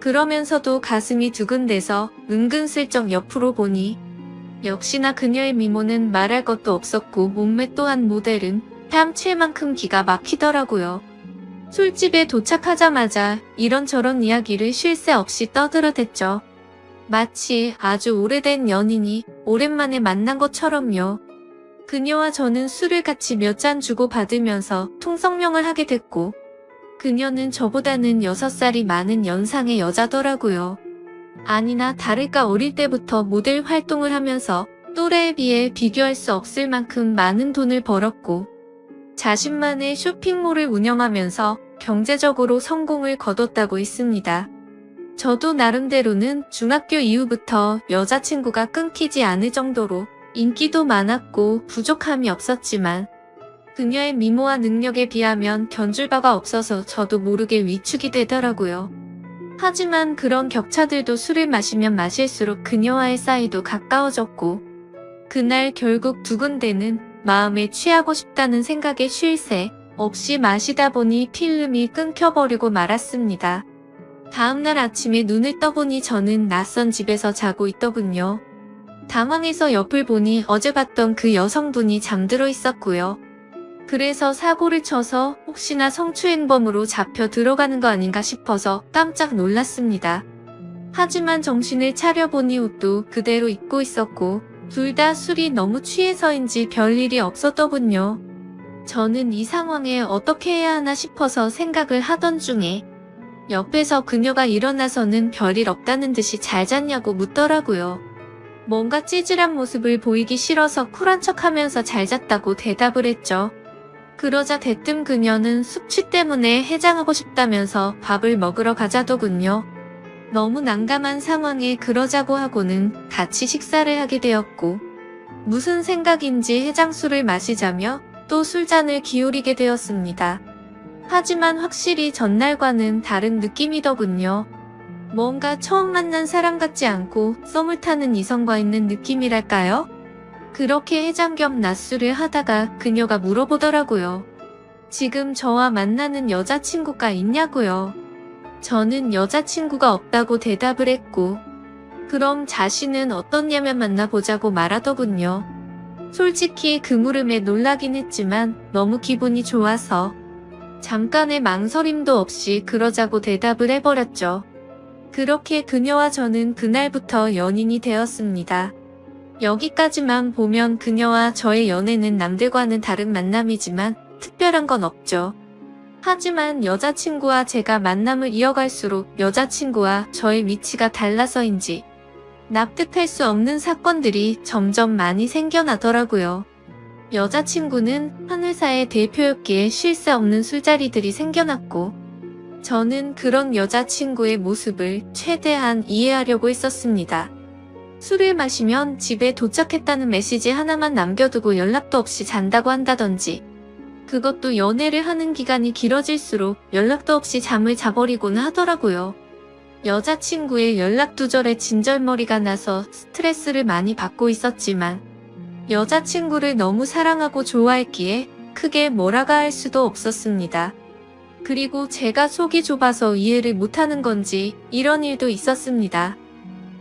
그러면서도 가슴이 두근대서 은근슬쩍 옆으로 보니 역시나 그녀의 미모는 말할 것도 없었고 몸매 또한 모델은 뺨칠 만큼 기가 막히더라고요. 술집에 도착하자마자 이런저런 이야기를 쉴 새 없이 떠들어댔죠. 마치 아주 오래된 연인이 오랜만에 만난 것처럼요. 그녀와 저는 술을 같이 몇 잔 주고받으면서 통성명을 하게 됐고 그녀는 저보다는 6살이 많은 연상의 여자더라고요. 아니나 다를까 어릴 때부터 모델 활동을 하면서 또래에 비해 비교할 수 없을 만큼 많은 돈을 벌었고 자신만의 쇼핑몰을 운영하면서 경제적으로 성공을 거뒀다고 했습니다. 저도 나름대로는 중학교 이후부터 여자친구가 끊기지 않을 정도로 인기도 많았고 부족함이 없었지만 그녀의 미모와 능력에 비하면 견줄 바가 없어서 저도 모르게 위축이 되더라고요. 하지만 그런 격차들도 술을 마시면 마실수록 그녀와의 사이도 가까워졌고 그날 결국 두근대는 마음에 취하고 싶다는 생각에 쉴 새 없이 마시다 보니 필름이 끊겨버리고 말았습니다. 다음날 아침에 눈을 떠보니 저는 낯선 집에서 자고 있더군요. 당황해서 옆을 보니 어제 봤던 그 여성분이 잠들어 있었고요. 그래서 사고를 쳐서 혹시나 성추행범으로 잡혀 들어가는 거 아닌가 싶어서 깜짝 놀랐습니다. 하지만 정신을 차려보니 옷도 그대로 입고 있었고 둘 다 술이 너무 취해서인지 별일이 없었더군요. 저는 이 상황에 어떻게 해야 하나 싶어서 생각을 하던 중에 옆에서 그녀가 일어나서는 별일 없다는 듯이 잘 잤냐고 묻더라고요. 뭔가 찌질한 모습을 보이기 싫어서 쿨한 척하면서 잘 잤다고 대답을 했죠. 그러자 대뜸 그녀는 숙취 때문에 해장하고 싶다면서 밥을 먹으러 가자더군요. 너무 난감한 상황에 그러자고 하고는 같이 식사를 하게 되었고 무슨 생각인지 해장술을 마시자며 또 술잔을 기울이게 되었습니다. 하지만 확실히 전날과는 다른 느낌이더군요. 뭔가 처음 만난 사람 같지 않고 썸을 타는 이성과 있는 느낌이랄까요? 그렇게 해장 겸 낮술을 하다가 그녀가 물어보더라고요. 지금 저와 만나는 여자친구가 있냐고요. 저는 여자친구가 없다고 대답을 했고, 그럼 자신은 어떻냐면 만나보자고 말하더군요. 솔직히 그 물음에 놀라긴 했지만 너무 기분이 좋아서 잠깐의 망설임도 없이 그러자고 대답을 해버렸죠. 그렇게 그녀와 저는 그날부터 연인이 되었습니다. 여기까지만 보면 그녀와 저의 연애는 남들과는 다른 만남이지만 특별한 건 없죠. 하지만 여자친구와 제가 만남을 이어갈수록 여자친구와 저의 위치가 달라서인지 납득할 수 없는 사건들이 점점 많이 생겨나더라고요. 여자친구는 한 회사의 대표였기에 쉴 새 없는 술자리들이 생겨났고, 저는 그런 여자친구의 모습을 최대한 이해하려고 했었습니다. 술을 마시면 집에 도착했다는 메시지 하나만 남겨두고 연락도 없이 잔다고 한다던지, 그것도 연애를 하는 기간이 길어질수록 연락도 없이 잠을 자버리곤 하더라고요. 여자친구의 연락 두절에 진절머리가 나서 스트레스를 많이 받고 있었지만 여자친구를 너무 사랑하고 좋아했기에 크게 뭐라가 할 수도 없었습니다. 그리고 제가 속이 좁아서 이해를 못하는 건지 이런 일도 있었습니다.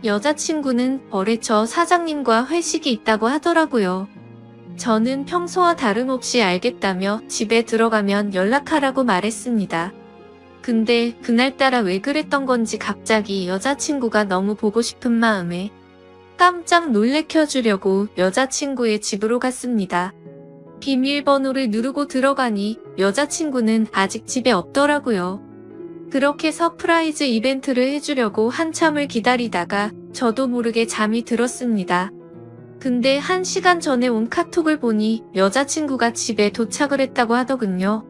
여자친구는 거래처 사장님과 회식이 있다고 하더라고요. 저는 평소와 다름없이 알겠다며 집에 들어가면 연락하라고 말했습니다. 근데 그날따라 왜 그랬던 건지 갑자기 여자친구가 너무 보고 싶은 마음에 깜짝 놀래켜주려고 여자친구의 집으로 갔습니다. 비밀번호를 누르고 들어가니 여자친구는 아직 집에 없더라고요. 그렇게 서프라이즈 이벤트를 해주려고 한참을 기다리다가 저도 모르게 잠이 들었습니다. 근데 1시간 전에 온 카톡을 보니 여자친구가 집에 도착을 했다고 하더군요.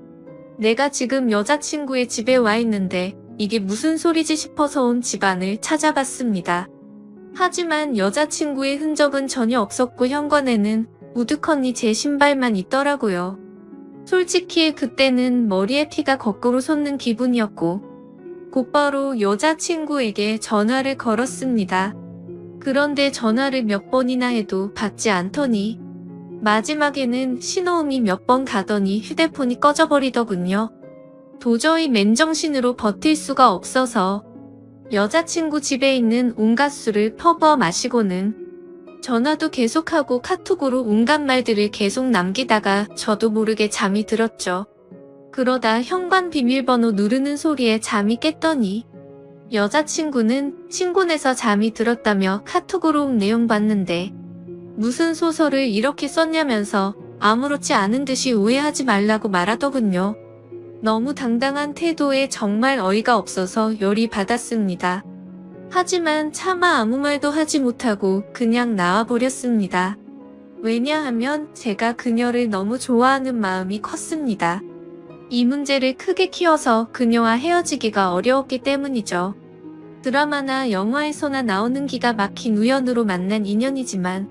내가 지금 여자친구의 집에 와 있는데 이게 무슨 소리지 싶어서 온 집안을 찾아봤습니다. 하지만 여자친구의 흔적은 전혀 없었고 현관에는 우두커니 제 신발만 있더라고요. 솔직히 그때는 머리에 피가 거꾸로 솟는 기분이었고 곧바로 여자친구에게 전화를 걸었습니다. 그런데 전화를 몇 번이나 해도 받지 않더니 마지막에는 신호음이 몇 번 가더니 휴대폰이 꺼져버리더군요. 도저히 맨정신으로 버틸 수가 없어서 여자친구 집에 있는 온갖 술을 퍼부어 마시고는 전화도 계속하고 카톡으로 온갖 말들을 계속 남기다가 저도 모르게 잠이 들었죠. 그러다 현관 비밀번호 누르는 소리에 잠이 깼더니 여자친구는 친구네서 잠이 들었다며 카톡으로 온 내용 봤는데 무슨 소설을 이렇게 썼냐면서 아무렇지 않은 듯이 오해하지 말라고 말하더군요. 너무 당당한 태도에 정말 어이가 없어서 열이 받았습니다. 하지만 차마 아무 말도 하지 못하고 그냥 나와버렸습니다. 왜냐하면 제가 그녀를 너무 좋아하는 마음이 컸습니다. 이 문제를 크게 키워서 그녀와 헤어지기가 어려웠기 때문이죠. 드라마나 영화에서나 나오는 기가 막힌 우연으로 만난 인연이지만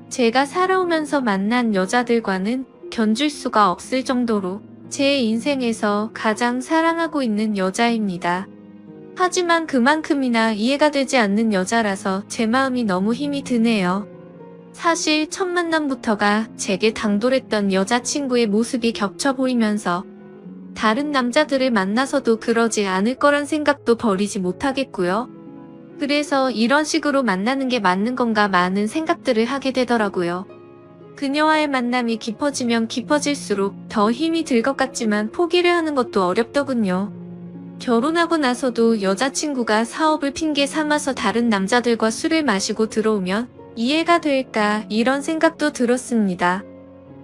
제가 살아오면서 만난 여자들과는 견줄 수가 없을 정도로 제 인생에서 가장 사랑하고 있는 여자입니다. 하지만 그만큼이나 이해가 되지 않는 여자라서 제 마음이 너무 힘이 드네요. 사실 첫 만남부터가 제게 당돌했던 여자친구의 모습이 겹쳐 보이면서 다른 남자들을 만나서도 그러지 않을 거란 생각도 버리지 못하겠고요. 그래서 이런 식으로 만나는 게 맞는 건가 많은 생각들을 하게 되더라고요. 그녀와의 만남이 깊어지면 깊어질수록 더 힘이 들 것 같지만 포기를 하는 것도 어렵더군요. 결혼하고 나서도 여자친구가 사업을 핑계 삼아서 다른 남자들과 술을 마시고 들어오면 이해가 될까 이런 생각도 들었습니다.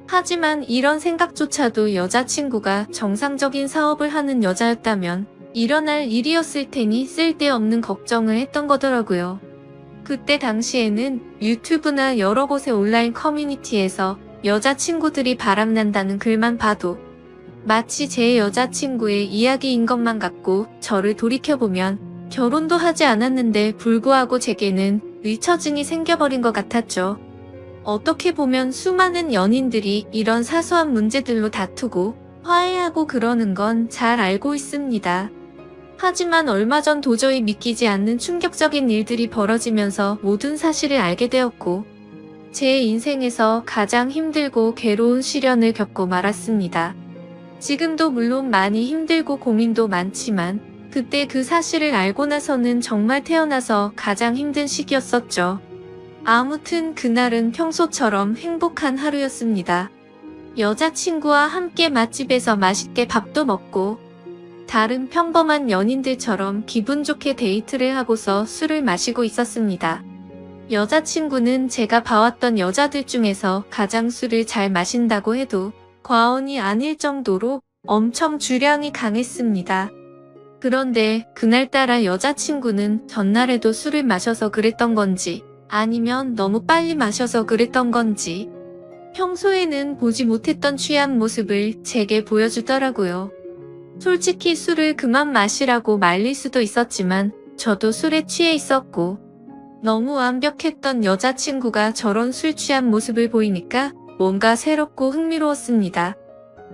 하지만 이런 생각조차도 여자친구가 정상적인 사업을 하는 여자였다면 일어날 일이었을 테니 쓸데없는 걱정을 했던 거더라고요. 그때 당시에는 유튜브나 여러 곳의 온라인 커뮤니티에서 여자친구들이 바람난다는 글만 봐도 마치 제 여자친구의 이야기인 것만 같고 저를 돌이켜보면 결혼도 하지 않았는데 불구하고 제게는 의처증이 생겨버린 것 같았죠. 어떻게 보면 수많은 연인들이 이런 사소한 문제들로 다투고 화해하고 그러는 건 잘 알고 있습니다. 하지만 얼마 전 도저히 믿기지 않는 충격적인 일들이 벌어지면서 모든 사실을 알게 되었고, 제 인생에서 가장 힘들고 괴로운 시련을 겪고 말았습니다. 지금도 물론 많이 힘들고 고민도 많지만, 그때 그 사실을 알고 나서는 정말 태어나서 가장 힘든 시기였었죠. 아무튼 그날은 평소처럼 행복한 하루였습니다. 여자친구와 함께 맛집에서 맛있게 밥도 먹고, 다른 평범한 연인들처럼 기분 좋게 데이트를 하고서 술을 마시고 있었습니다. 여자친구는 제가 봐왔던 여자들 중에서 가장 술을 잘 마신다고 해도 과언이 아닐 정도로 엄청 주량이 강했습니다. 그런데 그날따라 여자친구는 전날에도 술을 마셔서 그랬던 건지 아니면 너무 빨리 마셔서 그랬던 건지 평소에는 보지 못했던 취한 모습을 제게 보여주더라고요. 솔직히 술을 그만 마시라고 말릴 수도 있었지만 저도 술에 취해 있었고 너무 완벽했던 여자친구가 저런 술 취한 모습을 보이니까 뭔가 새롭고 흥미로웠습니다.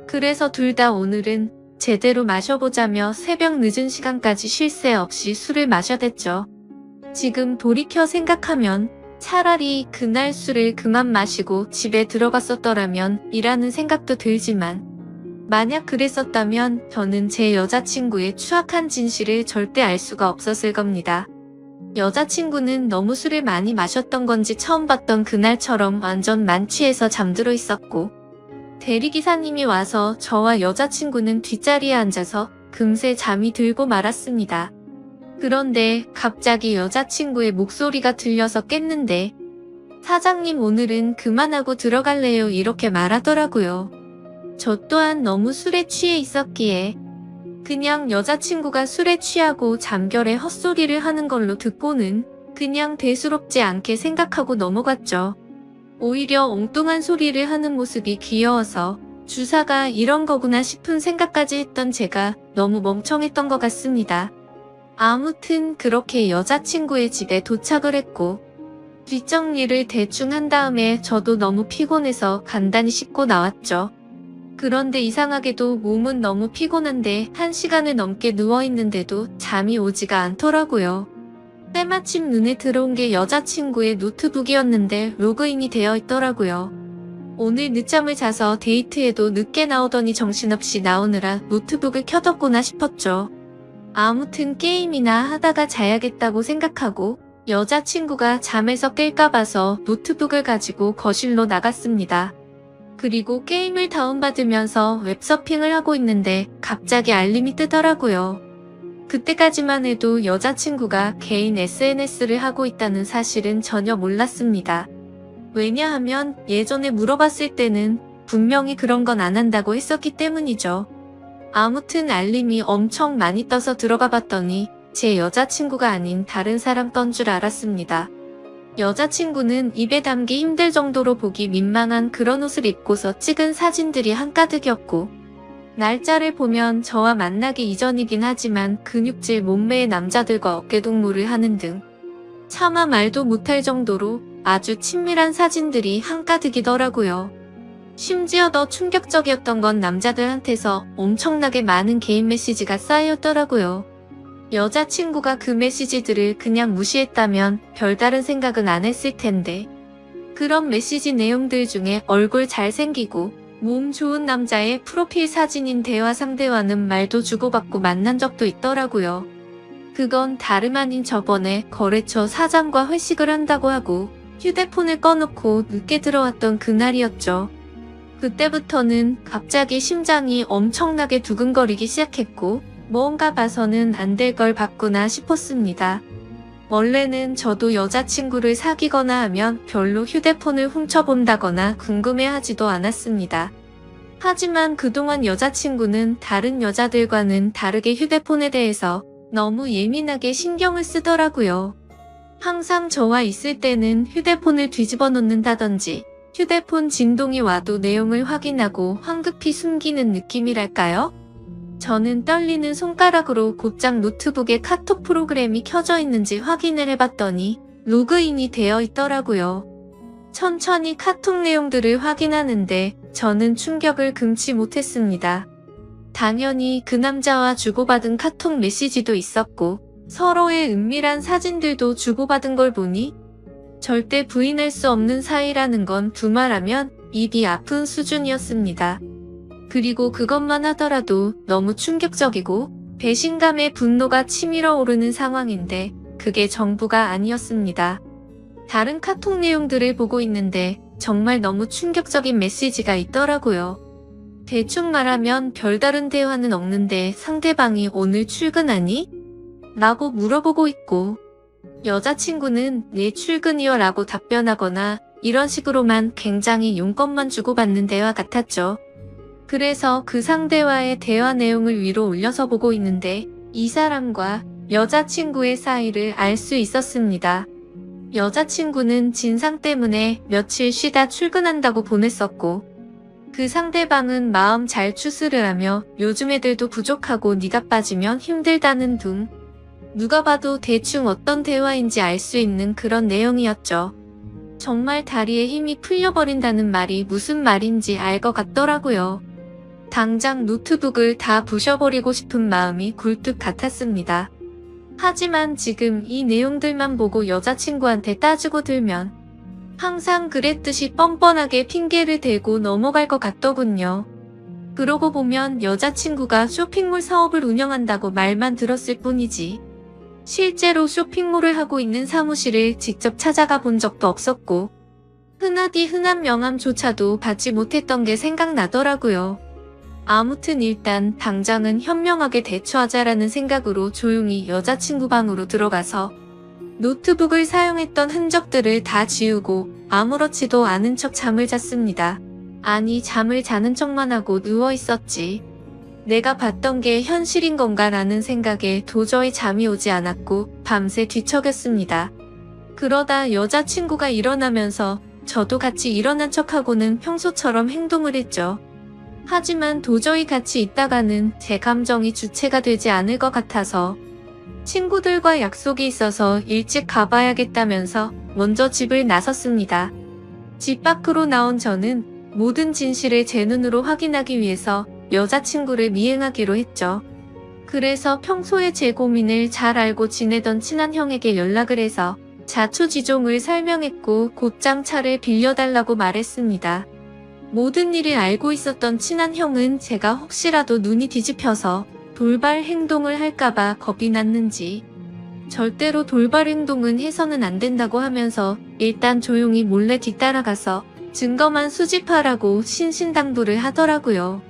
그래서 둘 다 오늘은 제대로 마셔보자며 새벽 늦은 시간까지 쉴 새 없이 술을 마셔댔죠. 지금 돌이켜 생각하면 차라리 그날 술을 그만 마시고 집에 들어갔었더라면 이라는 생각도 들지만 만약 그랬었다면 저는 제 여자친구의 추악한 진실을 절대 알 수가 없었을 겁니다. 여자친구는 너무 술을 많이 마셨던 건지 처음 봤던 그날처럼 완전 만취해서 잠들어 있었고 대리기사님이 와서 저와 여자친구는 뒷자리에 앉아서 금세 잠이 들고 말았습니다. 그런데 갑자기 여자친구의 목소리가 들려서 깼는데 사장님 오늘은 그만하고 들어갈래요 이렇게 말하더라고요. 저 또한 너무 술에 취해 있었기에 그냥 여자친구가 술에 취하고 잠결에 헛소리를 하는 걸로 듣고는 그냥 대수롭지 않게 생각하고 넘어갔죠. 오히려 엉뚱한 소리를 하는 모습이 귀여워서 주사가 이런 거구나 싶은 생각까지 했던 제가 너무 멍청했던 것 같습니다. 아무튼 그렇게 여자친구의 집에 도착을 했고 뒷정리를 대충 한 다음에 저도 너무 피곤해서 간단히 씻고 나왔죠. 그런데 이상하게도 몸은 너무 피곤한데 1시간을 넘게 누워있는데도 잠이 오지가 않더라고요. 때마침 눈에 들어온 게 여자친구의 노트북이었는데 로그인이 되어 있더라고요. 오늘 늦잠을 자서 데이트에도 늦게 나오더니 정신없이 나오느라 노트북을 켜뒀구나 싶었죠. 아무튼 게임이나 하다가 자야겠다고 생각하고 여자친구가 잠에서 깰까 봐서 노트북을 가지고 거실로 나갔습니다. 그리고 게임을 다운받으면서 웹서핑을 하고 있는데 갑자기 알림이 뜨더라고요. 그때까지만 해도 여자친구가 개인 SNS를 하고 있다는 사실은 전혀 몰랐습니다. 왜냐하면 예전에 물어봤을 때는 분명히 그런 건 안 한다고 했었기 때문이죠. 아무튼 알림이 엄청 많이 떠서 들어가 봤더니 제 여자친구가 아닌 다른 사람 떤 줄 알았습니다. 여자친구는 입에 담기 힘들 정도로 보기 민망한 그런 옷을 입고서 찍은 사진들이 한가득이었고 날짜를 보면 저와 만나기 이전이긴 하지만 근육질 몸매의 남자들과 어깨동무를 하는 등 차마 말도 못할 정도로 아주 친밀한 사진들이 한가득이더라고요. 심지어 더 충격적이었던 건 남자들한테서 엄청나게 많은 개인 메시지가 쌓여있더라고요. 여자친구가 그 메시지들을 그냥 무시했다면 별다른 생각은 안 했을 텐데 그런 메시지 내용들 중에 얼굴 잘생기고 몸 좋은 남자의 프로필 사진인 대화 상대와는 말도 주고받고 만난 적도 있더라고요. 그건 다름 아닌 저번에 거래처 사장과 회식을 한다고 하고 휴대폰을 꺼놓고 늦게 들어왔던 그날이었죠. 그때부터는 갑자기 심장이 엄청나게 두근거리기 시작했고 뭔가 봐서는 안 될 걸 봤구나 싶었습니다. 원래는 저도 여자친구를 사귀거나 하면 별로 휴대폰을 훔쳐본다거나 궁금해하지도 않았습니다. 하지만 그동안 여자친구는 다른 여자들과는 다르게 휴대폰에 대해서 너무 예민하게 신경을 쓰더라고요. 항상 저와 있을 때는 휴대폰을 뒤집어 놓는다든지 휴대폰 진동이 와도 내용을 확인하고 황급히 숨기는 느낌이랄까요? 저는 떨리는 손가락으로 곧장 노트북에 카톡 프로그램이 켜져 있는지 확인을 해봤더니 로그인이 되어 있더라고요. 천천히 카톡 내용들을 확인하는데 저는 충격을 금치 못했습니다. 당연히 그 남자와 주고받은 카톡 메시지도 있었고 서로의 은밀한 사진들도 주고받은 걸 보니 절대 부인할 수 없는 사이라는 건 두말하면 입이 아픈 수준이었습니다. 그리고 그것만 하더라도 너무 충격적이고 배신감에 분노가 치밀어 오르는 상황인데 그게 전부가 아니었습니다. 다른 카톡 내용들을 보고 있는데 정말 너무 충격적인 메시지가 있더라고요. 대충 말하면 별다른 대화는 없는데 상대방이 오늘 출근하니? 라고 물어보고 있고 여자친구는 네 출근이요 라고 답변하거나 이런 식으로만 굉장히 용건만 주고받는 대화 같았죠. 그래서 그 상대와의 대화 내용을 위로 올려서 보고 있는데 이 사람과 여자친구의 사이를 알 수 있었습니다. 여자친구는 진상 때문에 며칠 쉬다 출근한다고 보냈었고 그 상대방은 마음 잘 추스를 하며 요즘 애들도 부족하고 네가 빠지면 힘들다는 둥 누가 봐도 대충 어떤 대화인지 알 수 있는 그런 내용이었죠. 정말 다리에 힘이 풀려버린다는 말이 무슨 말인지 알 것 같더라고요. 당장 노트북을 다 부셔버리고 싶은 마음이 굴뚝 같았습니다. 하지만 지금 이 내용들만 보고 여자친구한테 따지고 들면 항상 그랬듯이 뻔뻔하게 핑계를 대고 넘어갈 것 같더군요. 그러고 보면 여자친구가 쇼핑몰 사업을 운영한다고 말만 들었을 뿐이지 실제로 쇼핑몰을 하고 있는 사무실을 직접 찾아가 본 적도 없었고 흔하디 흔한 명함조차도 받지 못했던 게 생각나더라고요. 아무튼 일단 당장은 현명하게 대처하자라는 생각으로 조용히 여자친구 방으로 들어가서 노트북을 사용했던 흔적들을 다 지우고 아무렇지도 않은 척 잠을 잤습니다. 아니 잠을 자는 척만 하고 누워 있었지. 내가 봤던 게 현실인 건가라는 생각에 도저히 잠이 오지 않았고 밤새 뒤척였습니다. 그러다 여자친구가 일어나면서 저도 같이 일어난 척하고는 평소처럼 행동을 했죠. 하지만 도저히 같이 있다가는 제 감정이 주체가 되지 않을 것 같아서 친구들과 약속이 있어서 일찍 가봐야겠다면서 먼저 집을 나섰습니다. 집 밖으로 나온 저는 모든 진실을 제 눈으로 확인하기 위해서 여자친구를 미행하기로 했죠. 그래서 평소에 제 고민을 잘 알고 지내던 친한 형에게 연락을 해서 자초지종을 설명했고 곧장 차를 빌려달라고 말했습니다. 모든 일을 알고 있었던 친한 형은 제가 혹시라도 눈이 뒤집혀서 돌발 행동을 할까봐 겁이 났는지 절대로 돌발 행동은 해서는 안 된다고 하면서 일단 조용히 몰래 뒤따라가서 증거만 수집하라고 신신당부를 하더라고요.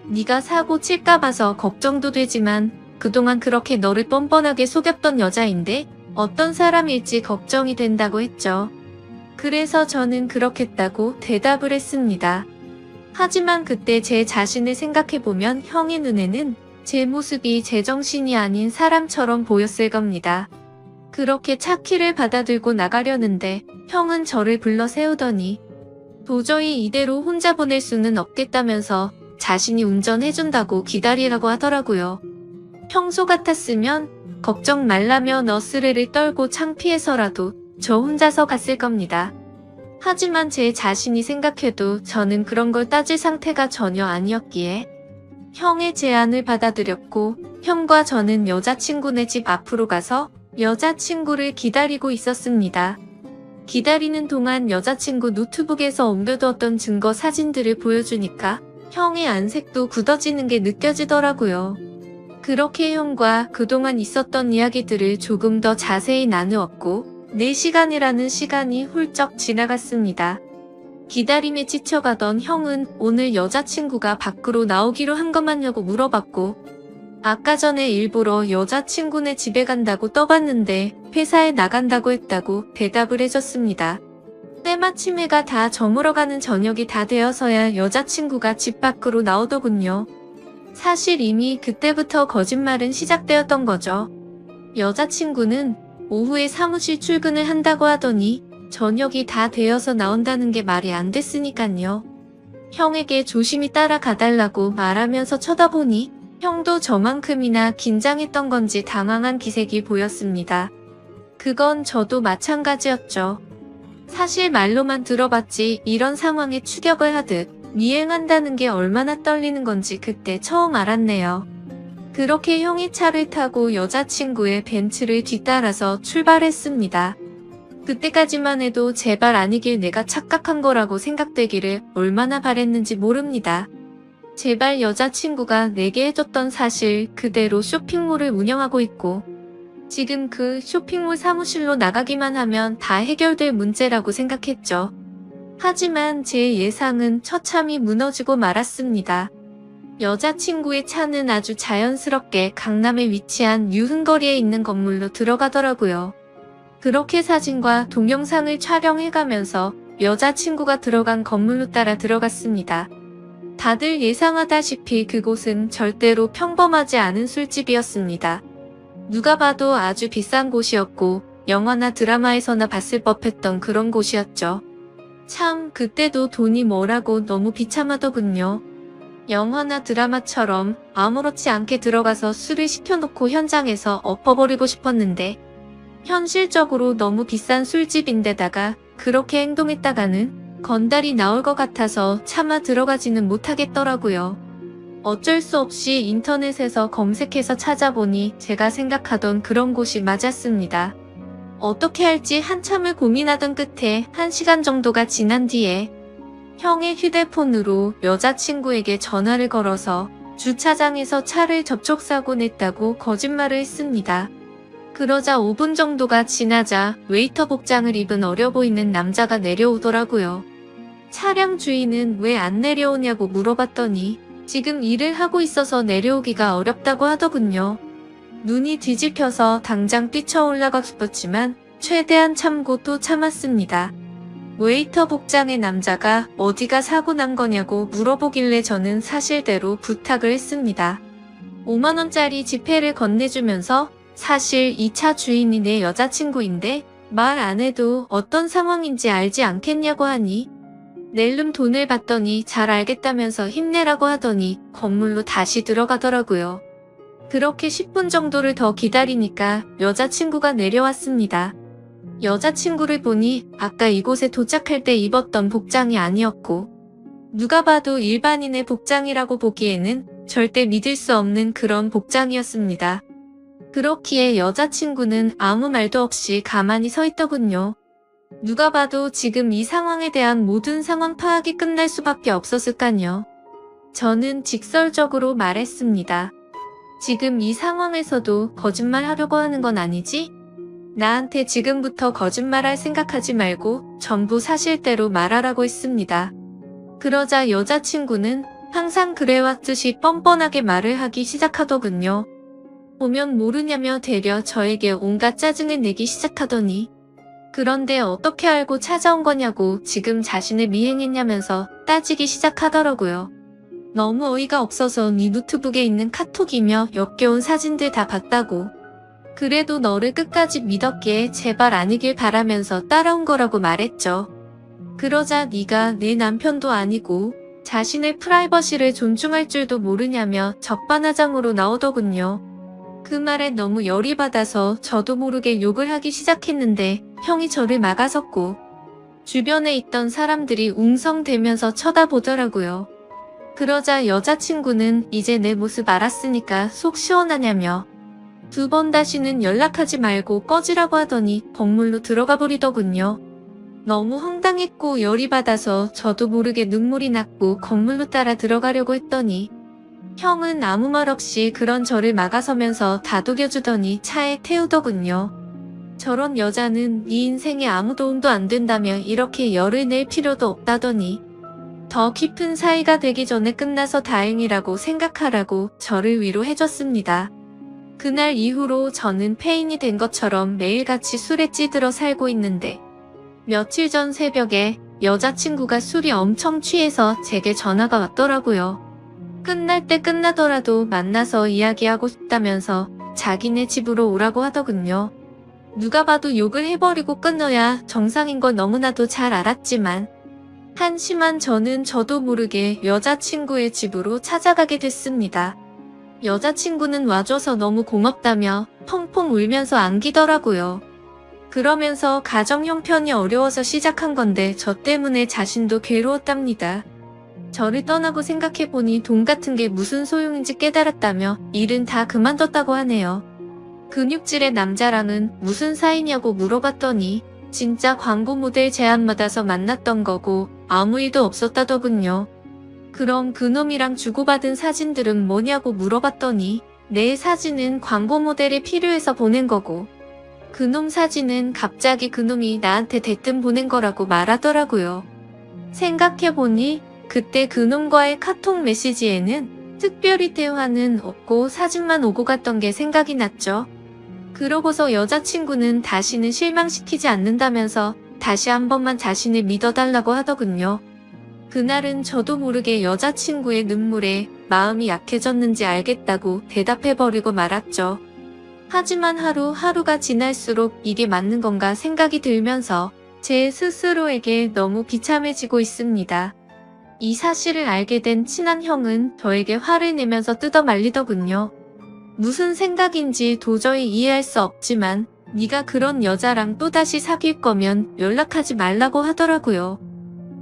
네가 사고 칠까 봐서 걱정도 되지만 그동안 그렇게 너를 뻔뻔하게 속였던 여자인데 어떤 사람일지 걱정이 된다고 했죠. 그래서 저는 그렇겠다고 대답을 했습니다. 하지만 그때 제 자신을 생각해보면 형의 눈에는 제 모습이 제정신이 아닌 사람처럼 보였을 겁니다. 그렇게 차 키를 받아들고 나가려는데 형은 저를 불러 세우더니 도저히 이대로 혼자 보낼 수는 없겠다면서 자신이 운전해준다고 기다리라고 하더라고요. 평소 같았으면 걱정 말라며 너스레를 떨고 창피해서라도 저 혼자서 갔을 겁니다. 하지만 제 자신이 생각해도 저는 그런 걸 따질 상태가 전혀 아니었기에 형의 제안을 받아들였고 형과 저는 여자친구네 집 앞으로 가서 여자친구를 기다리고 있었습니다. 기다리는 동안 여자친구 노트북에서 옮겨두었던 증거 사진들을 보여주니까 형의 안색도 굳어지는 게 느껴지더라고요. 그렇게 형과 그동안 있었던 이야기들을 조금 더 자세히 나누었고 4시간이라는 시간이 훌쩍 지나갔습니다. 기다림에 지쳐가던 형은 오늘 여자친구가 밖으로 나오기로 한 것 맞냐고 물어봤고 아까 전에 일부러 여자친구네 집에 간다고 떠봤는데 회사에 나간다고 했다고 대답을 해줬습니다. 때마침 해가 다 저물어가는 저녁이 다 되어서야 여자친구가 집 밖으로 나오더군요. 사실 이미 그때부터 거짓말은 시작되었던 거죠. 여자친구는 오후에 사무실 출근을 한다고 하더니 저녁이 다 되어서 나온다는 게 말이 안 됐으니깐요. 형에게 조심히 따라가달라고 말하면서 쳐다보니 형도 저만큼이나 긴장했던 건지 당황한 기색이 보였습니다. 그건 저도 마찬가지였죠. 사실 말로만 들어봤지 이런 상황에 추격을 하듯 미행한다는 게 얼마나 떨리는 건지 그때 처음 알았네요. 그렇게 형이 차를 타고 여자친구의 벤츠를 뒤따라서 출발했습니다. 그때까지만 해도 제발 아니길 내가 착각한 거라고 생각되기를 얼마나 바랬는지 모릅니다. 제발 여자친구가 내게 해줬던 사실 그대로 쇼핑몰을 운영하고 있고 지금 그 쇼핑몰 사무실로 나가기만 하면 다 해결될 문제라고 생각했죠. 하지만 제 예상은 처참히 무너지고 말았습니다. 여자친구의 차는 아주 자연스럽게 강남에 위치한 유흥거리에 있는 건물로 들어가더라고요. 그렇게 사진과 동영상을 촬영해가면서 여자친구가 들어간 건물로 따라 들어갔습니다. 다들 예상하다시피 그곳은 절대로 평범하지 않은 술집이었습니다. 누가 봐도 아주 비싼 곳이었고 영화나 드라마에서나 봤을 법했던 그런 곳이었죠. 참 그때도 돈이 뭐라고 너무 비참하더군요. 영화나 드라마처럼 아무렇지 않게 들어가서 술을 시켜놓고 현장에서 엎어버리고 싶었는데 현실적으로 너무 비싼 술집인데다가 그렇게 행동했다가는 건달이 나올 것 같아서 차마 들어가지는 못하겠더라고요. 어쩔 수 없이 인터넷에서 검색해서 찾아보니 제가 생각하던 그런 곳이 맞았습니다. 어떻게 할지 한참을 고민하던 끝에 1시간 정도가 지난 뒤에 형의 휴대폰으로 여자친구에게 전화를 걸어서 주차장에서 차를 접촉사고 냈다고 거짓말을 했습니다. 그러자 5분 정도가 지나자 웨이터 복장을 입은 어려 보이는 남자가 내려오더라고요. 차량 주인은 왜 안 내려오냐고 물어봤더니 지금 일을 하고 있어서 내려오기가 어렵다고 하더군요. 눈이 뒤집혀서 당장 뛰쳐올라가고 싶었지만 최대한 참고 또 참았습니다. 웨이터 복장의 남자가 어디가 사고 난 거냐고 물어보길래 저는 사실대로 부탁을 했습니다. 5만원짜리 지폐를 건네주면서 사실 이 차 주인이 내 여자친구인데 말 안 해도 어떤 상황인지 알지 않겠냐고 하니 낼름 돈을 받더니 잘 알겠다면서 힘내라고 하더니 건물로 다시 들어가더라고요. 그렇게 10분 정도를 더 기다리니까 여자친구가 내려왔습니다. 여자친구를 보니 아까 이곳에 도착할 때 입었던 복장이 아니었고 누가 봐도 일반인의 복장이라고 보기에는 절대 믿을 수 없는 그런 복장이었습니다. 그렇기에 여자친구는 아무 말도 없이 가만히 서 있더군요. 누가 봐도 지금 이 상황에 대한 모든 상황 파악이 끝날 수밖에 없었을까요. 저는 직설적으로 말했습니다. 지금 이 상황에서도 거짓말 하려고 하는 건 아니지? 나한테 지금부터 거짓말할 생각하지 말고 전부 사실대로 말하라고 했습니다. 그러자 여자친구는 항상 그래왔듯이 뻔뻔하게 말을 하기 시작하더군요. 보면 모르냐며 되려 저에게 온갖 짜증을 내기 시작하더니 그런데 어떻게 알고 찾아온 거냐고 지금 자신을 미행했냐면서 따지기 시작하더라고요. 너무 어이가 없어서 네 노트북에 있는 카톡이며 역겨운 사진들 다 봤다고. 그래도 너를 끝까지 믿었기에 제발 아니길 바라면서 따라온 거라고 말했죠. 그러자 네가 내 남편도 아니고 자신의 프라이버시를 존중할 줄도 모르냐며 적반하장으로 나오더군요. 그 말에 너무 열이 받아서 저도 모르게 욕을 하기 시작했는데 형이 저를 막아섰고 주변에 있던 사람들이 웅성대면서 쳐다보더라고요. 그러자 여자친구는 이제 내 모습 알았으니까 속 시원하냐며 2번 다시는 연락하지 말고 꺼지라고 하더니 건물로 들어가 버리더군요. 너무 황당했고 열이 받아서 저도 모르게 눈물이 났고 건물로 따라 들어가려고 했더니 형은 아무 말 없이 그런 저를 막아서면서 다독여주더니 차에 태우더군요. 저런 여자는 네 인생에 아무 도움도 안 된다며 이렇게 열을 낼 필요도 없다더니 더 깊은 사이가 되기 전에 끝나서 다행이라고 생각하라고 저를 위로해줬습니다. 그날 이후로 저는 폐인이 된 것처럼 매일같이 술에 찌들어 살고 있는데 며칠 전 새벽에 여자친구가 술이 엄청 취해서 제게 전화가 왔더라고요. 끝날 때 끝나더라도 만나서 이야기하고 싶다면서 자기네 집으로 오라고 하더군요. 누가 봐도 욕을 해버리고 끊어야 정상인 걸 너무나도 잘 알았지만 한심한 저도 모르게 여자친구의 집으로 찾아가게 됐습니다. 여자친구는 와줘서 너무 고맙다며 펑펑 울면서 안기더라고요. 그러면서 가정 형편이 어려워서 시작한 건데 저 때문에 자신도 괴로웠답니다. 저를 떠나고 생각해보니 돈 같은 게 무슨 소용인지 깨달았다며 일은 다 그만뒀다고 하네요. 근육질의 남자랑은 무슨 사이냐고 물어봤더니 진짜 광고 모델 제안 받아서 만났던 거고 아무 일도 없었다더군요. 그럼 그놈이랑 주고받은 사진들은 뭐냐고 물어봤더니 내 사진은 광고 모델이 필요해서 보낸 거고 그놈 사진은 갑자기 그놈이 나한테 대뜸 보낸 거라고 말하더라고요. 생각해보니 그때 그놈과의 카톡 메시지에는 특별히 대화는 없고 사진만 오고 갔던 게 생각이 났죠. 그러고서 여자친구는 다시는 실망시키지 않는다면서 다시 한 번만 자신을 믿어달라고 하더군요. 그날은 저도 모르게 여자친구의 눈물에 마음이 약해졌는지 알겠다고 대답해버리고 말았죠. 하지만 하루하루가 지날수록 이게 맞는 건가 생각이 들면서 제 스스로에게 너무 비참해지고 있습니다. 이 사실을 알게 된 친한 형은 저에게 화를 내면서 뜯어 말리더군요. 무슨 생각인지 도저히 이해할 수 없지만 네가 그런 여자랑 또다시 사귈 거면 연락하지 말라고 하더라고요.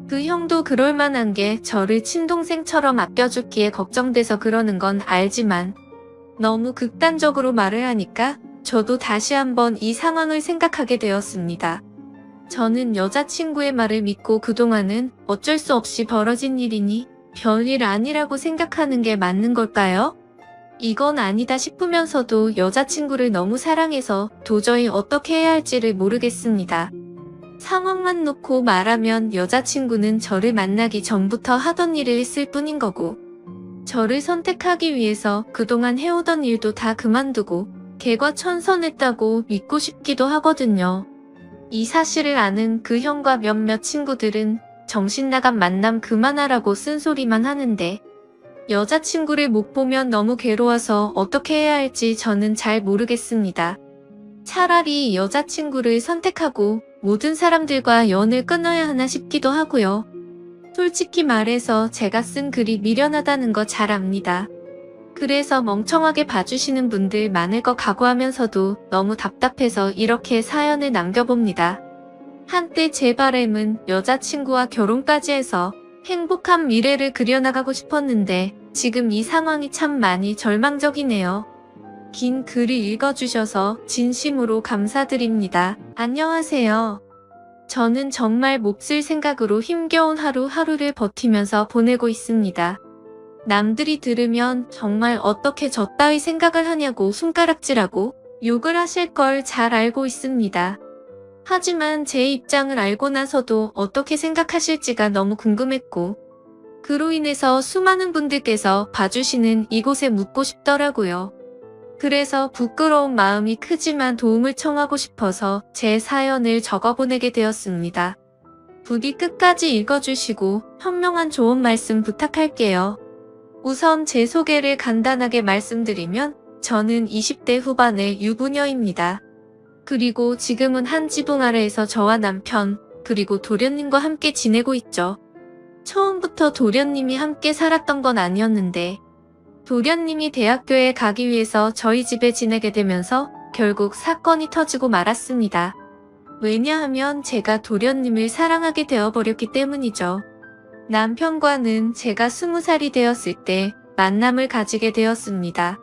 그 형도 그럴 만한 게 저를 친동생처럼 아껴줬기에 걱정돼서 그러는 건 알지만 너무 극단적으로 말을 하니까 저도 다시 한번 이 상황을 생각하게 되었습니다. 저는 여자친구의 말을 믿고 그동안은 어쩔 수 없이 벌어진 일이니 별일 아니라고 생각하는 게 맞는 걸까요? 이건 아니다 싶으면서도 여자친구를 너무 사랑해서 도저히 어떻게 해야 할지를 모르겠습니다. 상황만 놓고 말하면 여자친구는 저를 만나기 전부터 하던 일을 했을 뿐인 거고 저를 선택하기 위해서 그동안 해오던 일도 다 그만두고 개과천선했다고 믿고 싶기도 하거든요. 이 사실을 아는 그 형과 몇몇 친구들은 정신나간 만남 그만하라고 쓴소리만 하는데 여자친구를 못 보면 너무 괴로워서 어떻게 해야 할지 저는 잘 모르겠습니다. 차라리 여자친구를 선택하고 모든 사람들과 연을 끊어야 하나 싶기도 하고요. 솔직히 말해서 제가 쓴 글이 미련하다는 거 잘 압니다. 그래서 멍청하게 봐주시는 분들 많을 거 각오하면서도 너무 답답해서 이렇게 사연을 남겨봅니다. 한때 제 바람은 여자친구와 결혼까지 해서 행복한 미래를 그려나가고 싶었는데 지금 이 상황이 참 많이 절망적이네요. 긴 글을 읽어주셔서 진심으로 감사드립니다. 안녕하세요. 저는 정말 몹쓸 생각으로 힘겨운 하루하루를 버티면서 보내고 있습니다. 남들이 들으면 정말 어떻게 저 따위 생각을 하냐고 손가락질하고 욕을 하실 걸 잘 알고 있습니다. 하지만 제 입장을 알고 나서도 어떻게 생각하실지가 너무 궁금했고 그로 인해서 수많은 분들께서 봐주시는 이곳에 묻고 싶더라고요. 그래서 부끄러운 마음이 크지만 도움을 청하고 싶어서 제 사연을 적어보내게 되었습니다. 부디 끝까지 읽어주시고 현명한 좋은 말씀 부탁할게요. 우선 제 소개를 간단하게 말씀드리면 저는 20대 후반의 유부녀입니다. 그리고 지금은 한 지붕 아래에서 저와 남편 그리고 도련님과 함께 지내고 있죠. 처음부터 도련님이 함께 살았던 건 아니었는데 도련님이 대학교에 가기 위해서 저희 집에 지내게 되면서 결국 사건이 터지고 말았습니다. 왜냐하면 제가 도련님을 사랑하게 되어버렸기 때문이죠. 남편과는 제가 20살이 되었을 때 만남을 가지게 되었습니다.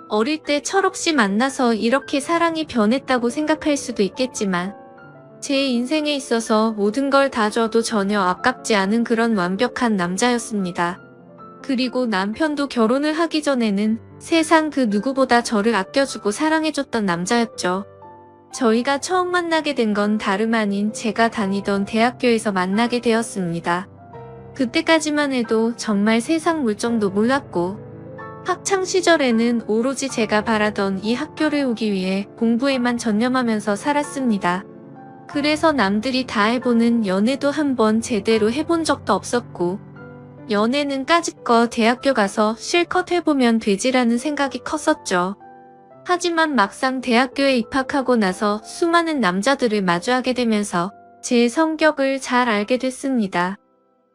어릴 때 철없이 만나서 이렇게 사랑이 변했다고 생각할 수도 있겠지만 제 인생에 있어서 모든 걸 다 줘도 전혀 아깝지 않은 그런 완벽한 남자였습니다. 그리고 남편도 결혼을 하기 전에는 세상 그 누구보다 저를 아껴주고 사랑해줬던 남자였죠. 저희가 처음 만나게 된 건 다름 아닌 제가 다니던 대학교에서 만나게 되었습니다. 그때까지만 해도 정말 세상 물정도 몰랐고 학창 시절에는 오로지 제가 바라던 이 학교를 오기 위해 공부에만 전념하면서 살았습니다. 그래서 남들이 다 해보는 연애도 한번 제대로 해본 적도 없었고 연애는 까짓거 대학교 가서 실컷 해보면 되지라는 생각이 컸었죠. 하지만 막상 대학교에 입학하고 나서 수많은 남자들을 마주하게 되면서 제 성격을 잘 알게 됐습니다.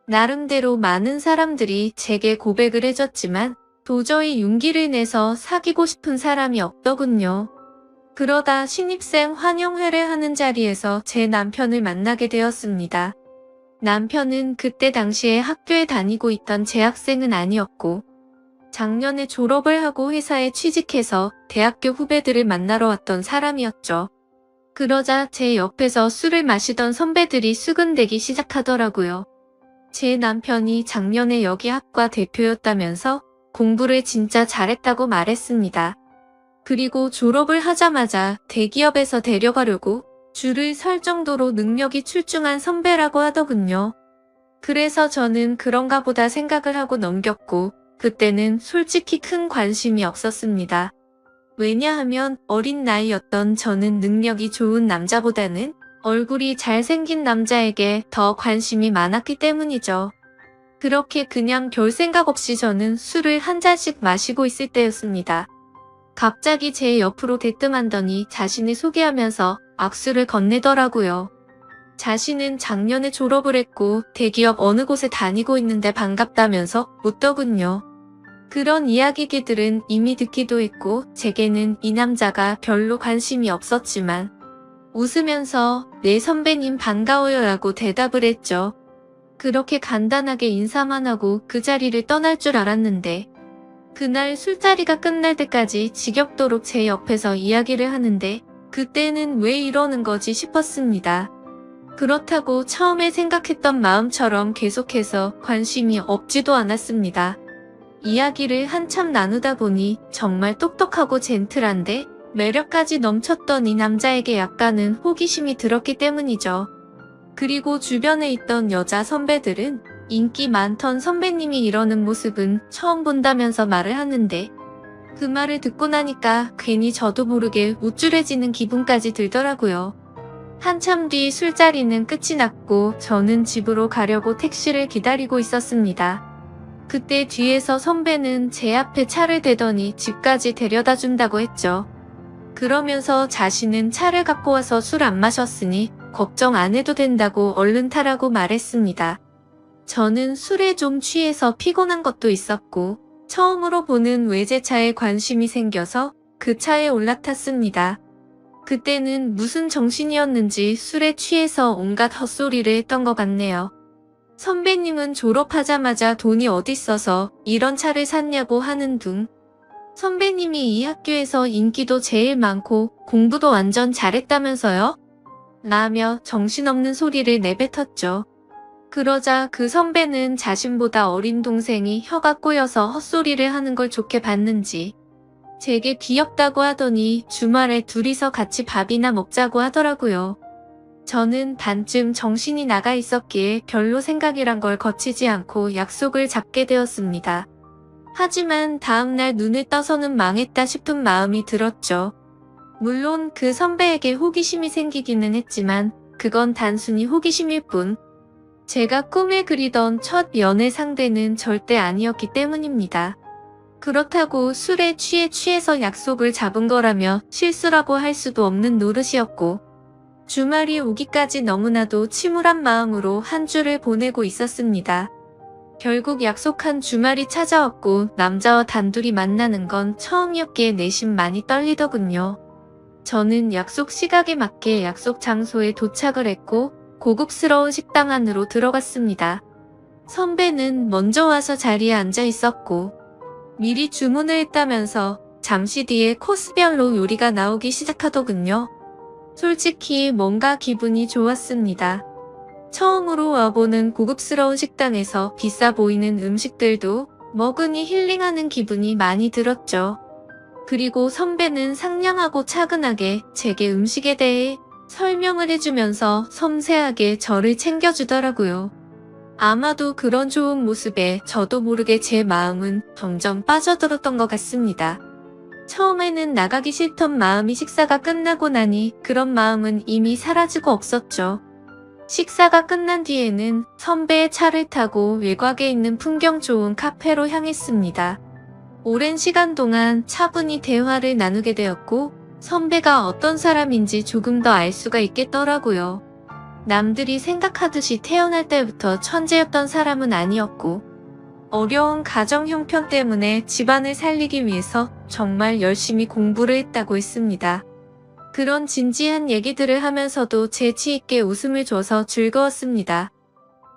나름대로 많은 사람들이 제게 고백을 해줬지만 도저히 용기를 내서 사귀고 싶은 사람이 없더군요. 그러다 신입생 환영회를 하는 자리에서 제 남편을 만나게 되었습니다. 남편은 그때 당시에 학교에 다니고 있던 재학생은 아니었고 작년에 졸업을 하고 회사에 취직해서 대학교 후배들을 만나러 왔던 사람이었죠. 그러자 제 옆에서 술을 마시던 선배들이 수근대기 시작하더라고요. 제 남편이 작년에 여기 학과 대표였다면서 공부를 진짜 잘했다고 말했습니다. 그리고 졸업을 하자마자 대기업에서 데려가려고 줄을 설 정도로 능력이 출중한 선배라고 하더군요. 그래서 저는 그런가 보다 생각을 하고 넘겼고 그때는 솔직히 큰 관심이 없었습니다. 왜냐하면 어린 나이였던 저는 능력이 좋은 남자보다는 얼굴이 잘생긴 남자에게 더 관심이 많았기 때문이죠. 그렇게 그냥 별 생각 없이 저는 술을 한 잔씩 마시고 있을 때였습니다. 갑자기 제 옆으로 대뜸하더니 자신을 소개하면서 악수를 건네더라고요. 자신은 작년에 졸업을 했고 대기업 어느 곳에 다니고 있는데 반갑다면서 묻더군요. 그런 이야기들은 이미 듣기도 했고 제게는 이 남자가 별로 관심이 없었지만 웃으면서 네 선배님 반가워요 라고 대답을 했죠. 그렇게 간단하게 인사만 하고 그 자리를 떠날 줄 알았는데 그날 술자리가 끝날 때까지 지겹도록 제 옆에서 이야기를 하는데 그때는 왜 이러는 거지 싶었습니다. 그렇다고 처음에 생각했던 마음처럼 계속해서 관심이 없지도 않았습니다. 이야기를 한참 나누다 보니 정말 똑똑하고 젠틀한데 매력까지 넘쳤던 이 남자에게 약간은 호기심이 들었기 때문이죠. 그리고 주변에 있던 여자 선배들은 인기 많던 선배님이 이러는 모습은 처음 본다면서 말을 하는데 그 말을 듣고 나니까 괜히 저도 모르게 우쭐해지는 기분까지 들더라고요. 한참 뒤 술자리는 끝이 났고 저는 집으로 가려고 택시를 기다리고 있었습니다. 그때 뒤에서 선배는 제 앞에 차를 대더니 집까지 데려다 준다고 했죠. 그러면서 자신은 차를 갖고 와서 술 안 마셨으니 걱정 안 해도 된다고 얼른 타라고 말했습니다. 저는 술에 좀 취해서 피곤한 것도 있었고 처음으로 보는 외제차에 관심이 생겨서 그 차에 올라탔습니다. 그때는 무슨 정신이었는지 술에 취해서 온갖 헛소리를 했던 것 같네요. 선배님은 졸업하자마자 돈이 어딨어서 이런 차를 샀냐고 하는 둥. 선배님이 이 학교에서 인기도 제일 많고 공부도 완전 잘했다면서요? 라며 정신없는 소리를 내뱉었죠. 그러자 그 선배는 자신보다 어린 동생이 혀가 꼬여서 헛소리를 하는 걸 좋게 봤는지 제게 귀엽다고 하더니 주말에 둘이서 같이 밥이나 먹자고 하더라고요. 저는 반쯤 정신이 나가 있었기에 별로 생각이란 걸 거치지 않고 약속을 잡게 되었습니다. 하지만 다음날 눈을 떠서는 망했다 싶은 마음이 들었죠. 물론 그 선배에게 호기심이 생기기는 했지만 그건 단순히 호기심일 뿐 제가 꿈에 그리던 첫 연애 상대는 절대 아니었기 때문입니다. 그렇다고 술에 취해서 약속을 잡은 거라며 실수라고 할 수도 없는 노릇이었고 주말이 오기까지 너무나도 침울한 마음으로 한 주를 보내고 있었습니다. 결국 약속한 주말이 찾아왔고 남자와 단둘이 만나는 건 처음이었기에 내심 많이 떨리더군요. 저는 약속 시각에 맞게 약속 장소에 도착을 했고 고급스러운 식당 안으로 들어갔습니다. 선배는 먼저 와서 자리에 앉아 있었고 미리 주문을 했다면서 잠시 뒤에 코스별로 요리가 나오기 시작하더군요. 솔직히 뭔가 기분이 좋았습니다. 처음으로 와보는 고급스러운 식당에서 비싸 보이는 음식들도 먹으니 힐링하는 기분이 많이 들었죠. 그리고 선배는 상냥하고 차근하게 제게 음식에 대해 설명을 해주면서 섬세하게 저를 챙겨주더라고요. 아마도 그런 좋은 모습에 저도 모르게 제 마음은 점점 빠져들었던 것 같습니다. 처음에는 나가기 싫던 마음이 식사가 끝나고 나니 그런 마음은 이미 사라지고 없었죠. 식사가 끝난 뒤에는 선배의 차를 타고 외곽에 있는 풍경 좋은 카페로 향했습니다. 오랜 시간 동안 차분히 대화를 나누게 되었고 선배가 어떤 사람인지 조금 더 알 수가 있겠더라고요. 남들이 생각하듯이 태어날 때부터 천재였던 사람은 아니었고 어려운 가정 형편 때문에 집안을 살리기 위해서 정말 열심히 공부를 했다고 했습니다. 그런 진지한 얘기들을 하면서도 재치 있게 웃음을 줘서 즐거웠습니다.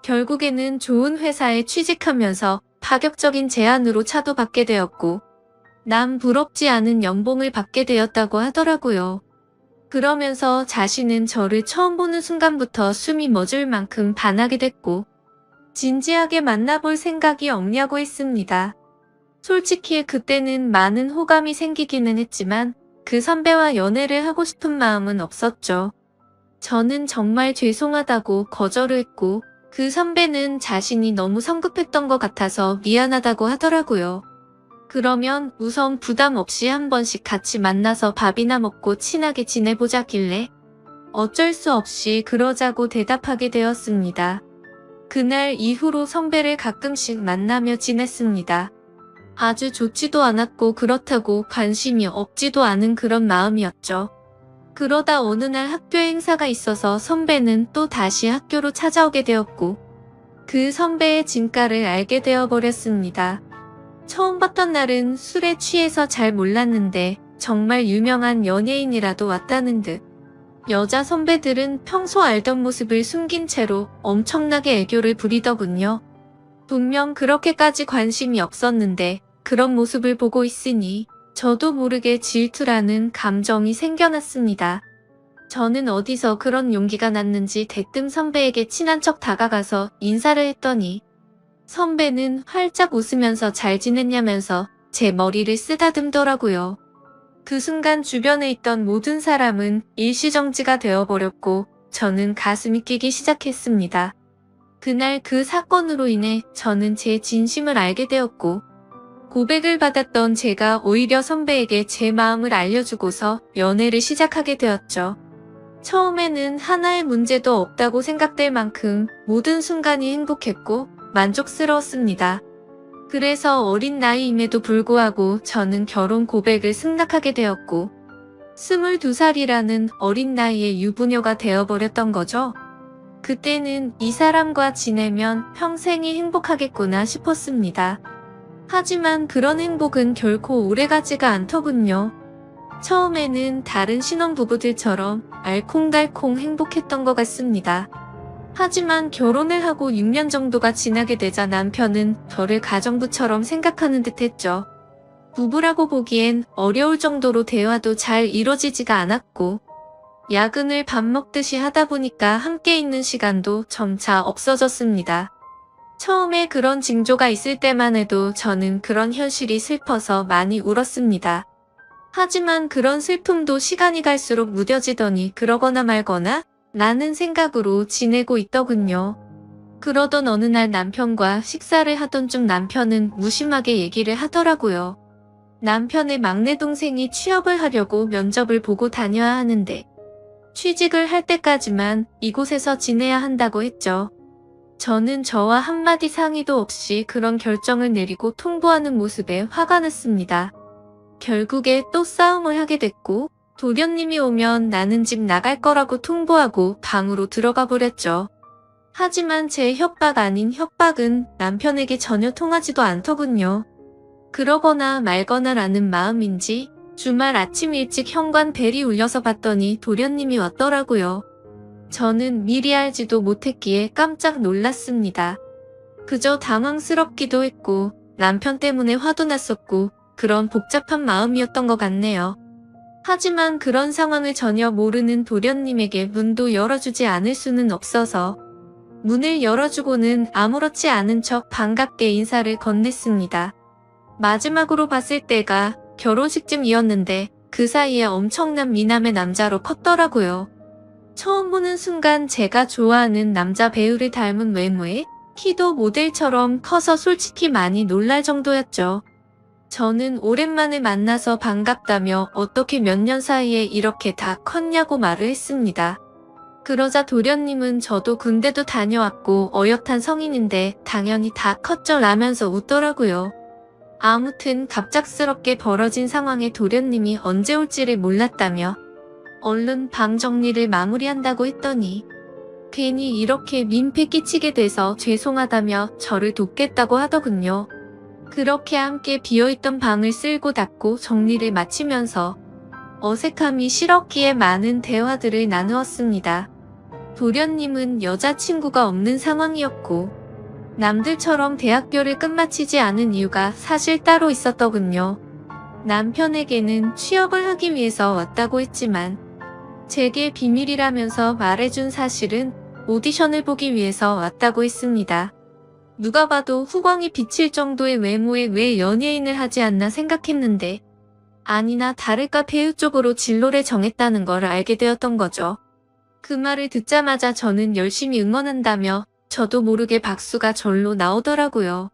결국에는 좋은 회사에 취직하면서 파격적인 제안으로 차도 받게 되었고 남 부럽지 않은 연봉을 받게 되었다고 하더라고요. 그러면서 자신은 저를 처음 보는 순간부터 숨이 멎을 만큼 반하게 됐고 진지하게 만나볼 생각이 없냐고 했습니다. 솔직히 그때는 많은 호감이 생기기는 했지만 그 선배와 연애를 하고 싶은 마음은 없었죠. 저는 정말 죄송하다고 거절을 했고 그 선배는 자신이 너무 성급했던 것 같아서 미안하다고 하더라고요. 그러면 우선 부담 없이 한 번씩 같이 만나서 밥이나 먹고 친하게 지내보자길래 어쩔 수 없이 그러자고 대답하게 되었습니다. 그날 이후로 선배를 가끔씩 만나며 지냈습니다. 아주 좋지도 않았고 그렇다고 관심이 없지도 않은 그런 마음이었죠. 그러다 어느 날 학교 행사가 있어서 선배는 또 다시 학교로 찾아오게 되었고 그 선배의 진가를 알게 되어버렸습니다. 처음 봤던 날은 술에 취해서 잘 몰랐는데 정말 유명한 연예인이라도 왔다는 듯 여자 선배들은 평소 알던 모습을 숨긴 채로 엄청나게 애교를 부리더군요. 분명 그렇게까지 관심이 없었는데 그런 모습을 보고 있으니 저도 모르게 질투라는 감정이 생겨났습니다. 저는 어디서 그런 용기가 났는지 대뜸 선배에게 친한 척 다가가서 인사를 했더니 선배는 활짝 웃으면서 잘 지냈냐면서 제 머리를 쓰다듬더라고요. 그 순간 주변에 있던 모든 사람은 일시정지가 되어버렸고 저는 가슴이 뛰기 시작했습니다. 그날 그 사건으로 인해 저는 제 진심을 알게 되었고 고백을 받았던 제가 오히려 선배에게 제 마음을 알려주고서 연애를 시작하게 되었죠. 처음에는 하나의 문제도 없다고 생각될 만큼 모든 순간이 행복했고 만족스러웠습니다. 그래서 어린 나이임에도 불구하고 저는 결혼 고백을 승낙하게 되었고 22살이라는 어린 나이에 유부녀가 되어버렸던 거죠. 그때는 이 사람과 지내면 평생이 행복하겠구나 싶었습니다. 하지만 그런 행복은 결코 오래가지가 않더군요. 처음에는 다른 신혼부부들처럼 알콩달콩 행복했던 것 같습니다. 하지만 결혼을 하고 6년 정도가 지나게 되자 남편은 저를 가정부처럼 생각하는 듯 했죠. 부부라고 보기엔 어려울 정도로 대화도 잘 이루어지지가 않았고 야근을 밥 먹듯이 하다 보니까 함께 있는 시간도 점차 없어졌습니다. 처음에 그런 징조가 있을 때만 해도 저는 그런 현실이 슬퍼서 많이 울었습니다. 하지만 그런 슬픔도 시간이 갈수록 무뎌지더니 그러거나 말거나 라는 생각으로 지내고 있더군요. 그러던 어느 날 남편과 식사를 하던 중 남편은 무심하게 얘기를 하더라고요. 남편의 막내 동생이 취업을 하려고 면접을 보고 다녀야 하는데 취직을 할 때까지만 이곳에서 지내야 한다고 했죠. 저는 저와 한마디 상의도 없이 그런 결정을 내리고 통보하는 모습에 화가 났습니다. 결국에 또 싸움을 하게 됐고 도련님이 오면 나는 집 나갈 거라고 통보하고 방으로 들어가 버렸죠. 하지만 제 협박 아닌 협박은 남편에게 전혀 통하지도 않더군요. 그러거나 말거나 라는 마음인지 주말 아침 일찍 현관 벨이 울려서 봤더니 도련님이 왔더라고요. 저는 미리 알지도 못했기에 깜짝 놀랐습니다. 그저 당황스럽기도 했고 남편 때문에 화도 났었고 그런 복잡한 마음이었던 것 같네요. 하지만 그런 상황을 전혀 모르는 도련님에게 문도 열어주지 않을 수는 없어서 문을 열어주고는 아무렇지 않은 척 반갑게 인사를 건넸습니다. 마지막으로 봤을 때가 결혼식쯤이었는데 그 사이에 엄청난 미남의 남자로 컸더라고요. 처음 보는 순간 제가 좋아하는 남자 배우를 닮은 외모에 키도 모델처럼 커서 솔직히 많이 놀랄 정도였죠. 저는 오랜만에 만나서 반갑다며 어떻게 몇 년 사이에 이렇게 다 컸냐고 말을 했습니다. 그러자 도련님은 저도 군대도 다녀왔고 어엿한 성인인데 당연히 다 컸죠 라면서 웃더라고요. 아무튼 갑작스럽게 벌어진 상황에 도련님이 언제 올지를 몰랐다며 얼른 방 정리를 마무리한다고 했더니 괜히 이렇게 민폐 끼치게 돼서 죄송하다며 저를 돕겠다고 하더군요. 그렇게 함께 비어있던 방을 쓸고 닦고 정리를 마치면서 어색함이 실었기에 많은 대화들을 나누었습니다. 도련님은 여자친구가 없는 상황이었고 남들처럼 대학교를 끝마치지 않은 이유가 사실 따로 있었더군요. 남편에게는 취업을 하기 위해서 왔다고 했지만 제게 비밀이라면서 말해준 사실은 오디션을 보기 위해서 왔다고 했습니다. 누가 봐도 후광이 비칠 정도의 외모에 왜 연예인을 하지 않나 생각했는데 아니나 다를까 배우 쪽으로 진로를 정했다는 걸 알게 되었던 거죠. 그 말을 듣자마자 저는 열심히 응원한다며 저도 모르게 박수가 절로 나오더라고요.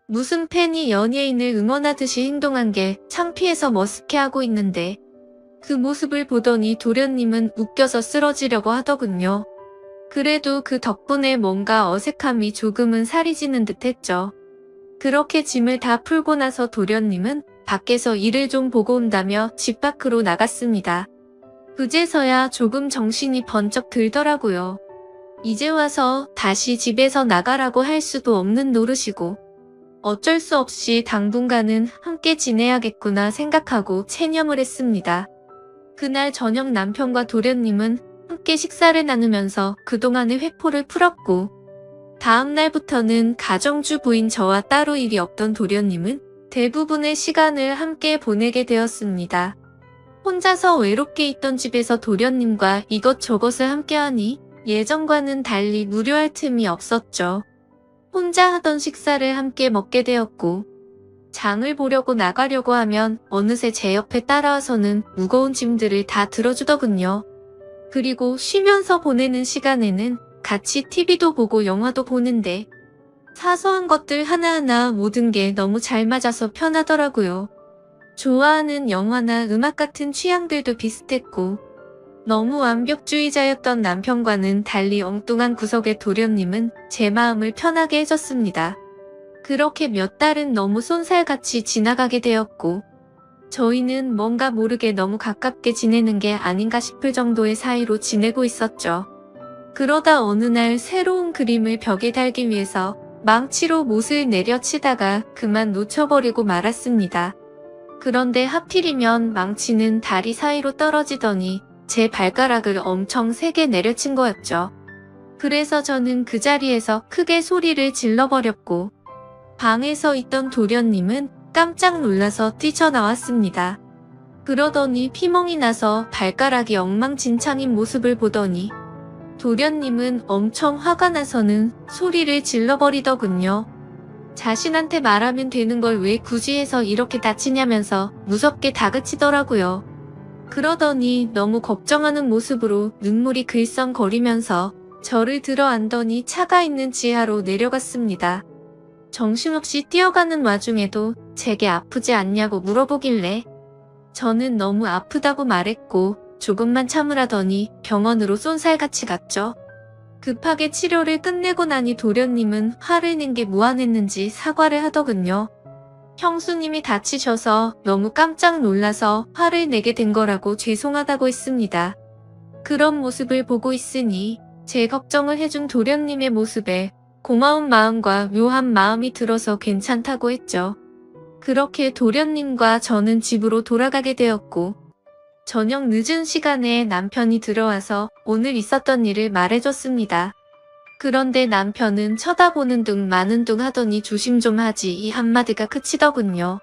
무슨 팬이 연예인을 응원하듯이 행동한 게 창피해서 머쓱해하고 있는데 그 모습을 보더니 도련님은 웃겨서 쓰러지려고 하더군요. 그래도 그 덕분에 뭔가 어색함이 조금은 사라지는 듯 했죠. 그렇게 짐을 다 풀고 나서 도련님은 밖에서 일을 좀 보고 온다며 집 밖으로 나갔습니다. 그제서야 조금 정신이 번쩍 들더라고요. 이제 와서 다시 집에서 나가라고 할 수도 없는 노릇이고 어쩔 수 없이 당분간은 함께 지내야겠구나 생각하고 체념을 했습니다. 그날 저녁 남편과 도련님은 함께 식사를 나누면서 그동안의 회포를 풀었고 다음 날부터는 가정주부인 저와 따로 일이 없던 도련님은 대부분의 시간을 함께 보내게 되었습니다. 혼자서 외롭게 있던 집에서 도련님과 이것저것을 함께하니 예전과는 달리 무료할 틈이 없었죠. 혼자 하던 식사를 함께 먹게 되었고 장을 보려고 나가려고 하면 어느새 제 옆에 따라와서는 무거운 짐들을 다 들어주더군요. 그리고 쉬면서 보내는 시간에는 같이 TV도 보고 영화도 보는데 사소한 것들 하나하나 모든 게 너무 잘 맞아서 편하더라고요. 좋아하는 영화나 음악 같은 취향들도 비슷했고 너무 완벽주의자였던 남편과는 달리 엉뚱한 구석의 도련님은 제 마음을 편하게 해줬습니다. 그렇게 몇 달은 너무 쏜살같이 지나가게 되었고 저희는 뭔가 모르게 너무 가깝게 지내는 게 아닌가 싶을 정도의 사이로 지내고 있었죠. 그러다 어느 날 새로운 그림을 벽에 달기 위해서 망치로 못을 내려치다가 그만 놓쳐버리고 말았습니다. 그런데 하필이면 망치는 다리 사이로 떨어지더니 제 발가락을 엄청 세게 내려친 거였죠. 그래서 저는 그 자리에서 크게 소리를 질러버렸고 방에서 있던 도련님은 깜짝 놀라서 뛰쳐나왔습니다. 그러더니 피멍이 나서 발가락이 엉망진창인 모습을 보더니 도련님은 엄청 화가 나서는 소리를 질러버리더군요. 자신한테 말하면 되는 걸 왜 굳이 해서 이렇게 다치냐면서 무섭게 다그치더라고요. 그러더니 너무 걱정하는 모습으로 눈물이 글썽거리면서 저를 들어 안더니 차가 있는 지하로 내려갔습니다. 정신없이 뛰어가는 와중에도 제게 아프지 않냐고 물어보길래 저는 너무 아프다고 말했고 조금만 참으라더니 병원으로 쏜살같이 갔죠. 급하게 치료를 끝내고 나니 도련님은 화를 낸 게 무안했는지 사과를 하더군요. 형수님이 다치셔서 너무 깜짝 놀라서 화를 내게 된 거라고 죄송하다고 했습니다. 그런 모습을 보고 있으니 제 걱정을 해준 도련님의 모습에 고마운 마음과 묘한 마음이 들어서 괜찮다고 했죠. 그렇게 도련님과 저는 집으로 돌아가게 되었고 저녁 늦은 시간에 남편이 들어와서 오늘 있었던 일을 말해줬습니다. 그런데 남편은 쳐다보는 둥 마는 둥 하더니 조심 좀 하지 이 한마디가 그치더군요.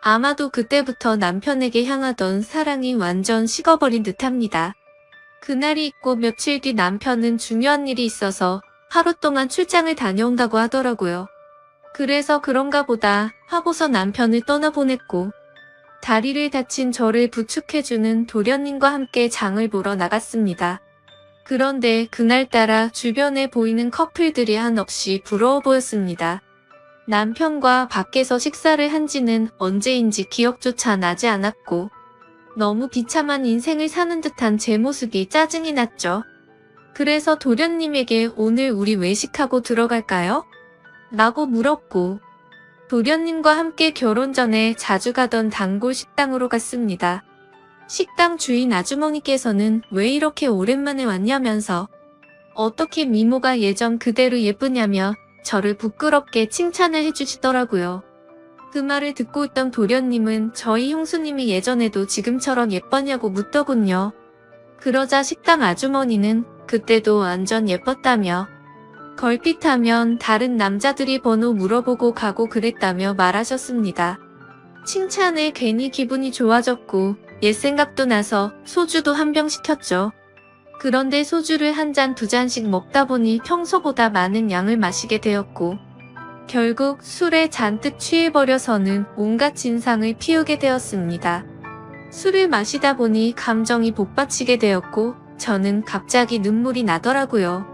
아마도 그때부터 남편에게 향하던 사랑이 완전 식어버린 듯합니다. 그날이 있고 며칠 뒤 남편은 중요한 일이 있어서 하루 동안 출장을 다녀온다고 하더라고요. 그래서 그런가 보다 하고서 남편을 떠나보냈고 다리를 다친 저를 부축해주는 도련님과 함께 장을 보러 나갔습니다. 그런데 그날따라 주변에 보이는 커플들이 한없이 부러워 보였습니다. 남편과 밖에서 식사를 한지는 언제인지 기억조차 나지 않았고 너무 비참한 인생을 사는 듯한 제 모습이 짜증이 났죠. 그래서 도련님에게 오늘 우리 외식하고 들어갈까요? 라고 물었고 도련님과 함께 결혼 전에 자주 가던 단골 식당으로 갔습니다. 식당 주인 아주머니께서는 왜 이렇게 오랜만에 왔냐면서 어떻게 미모가 예전 그대로 예쁘냐며 저를 부끄럽게 칭찬을 해주시더라고요. 그 말을 듣고 있던 도련님은 저희 형수님이 예전에도 지금처럼 예뻤냐고 묻더군요. 그러자 식당 아주머니는 그때도 완전 예뻤다며 걸핏하면 다른 남자들이 번호 물어보고 가고 그랬다며 말하셨습니다. 칭찬에 괜히 기분이 좋아졌고 옛 생각도 나서 소주도 한 병 시켰죠. 그런데 소주를 한 잔 두 잔씩 먹다 보니 평소보다 많은 양을 마시게 되었고 결국 술에 잔뜩 취해버려서는 온갖 진상을 피우게 되었습니다. 술을 마시다 보니 감정이 복받치게 되었고 저는 갑자기 눈물이 나더라고요.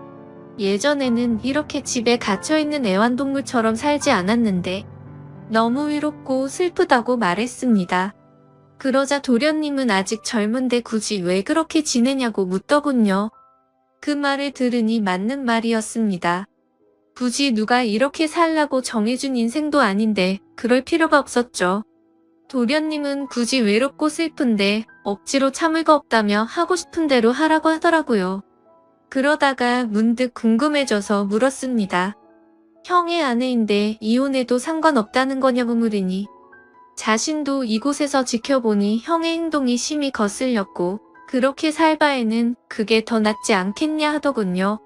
예전에는 이렇게 집에 갇혀있는 애완동물처럼 살지 않았는데 너무 외롭고 슬프다고 말했습니다. 그러자 도련님은 아직 젊은데 굳이 왜 그렇게 지내냐고 묻더군요. 그 말을 들으니 맞는 말이었습니다. 굳이 누가 이렇게 살라고 정해준 인생도 아닌데 그럴 필요가 없었죠. 도련님은 굳이 외롭고 슬픈데 억지로 참을 거 없다며 하고 싶은 대로 하라고 하더라고요. 그러다가 문득 궁금해져서 물었습니다. 형의 아내인데 이혼해도 상관없다는 거냐고 물으니 자신도 이곳에서 지켜보니 형의 행동이 심히 거슬렸고 그렇게 살 바에는 그게 더 낫지 않겠냐 하더군요.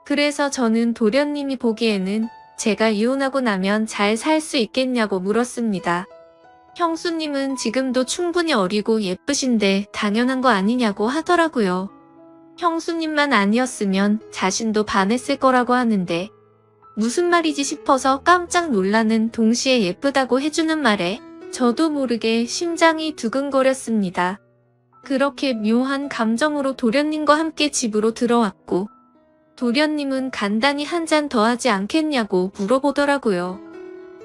그래서 저는 도련님이 보기에는 제가 이혼하고 나면 잘 살 수 있겠냐고 물었습니다. 형수님은 지금도 충분히 어리고 예쁘신데 당연한 거 아니냐고 하더라고요. 형수님만 아니었으면 자신도 반했을 거라고 하는데 무슨 말이지 싶어서 깜짝 놀라는 동시에 예쁘다고 해주는 말에 저도 모르게 심장이 두근거렸습니다. 그렇게 묘한 감정으로 도련님과 함께 집으로 들어왔고 도련님은 간단히 한 잔 더 하지 않겠냐고 물어보더라고요.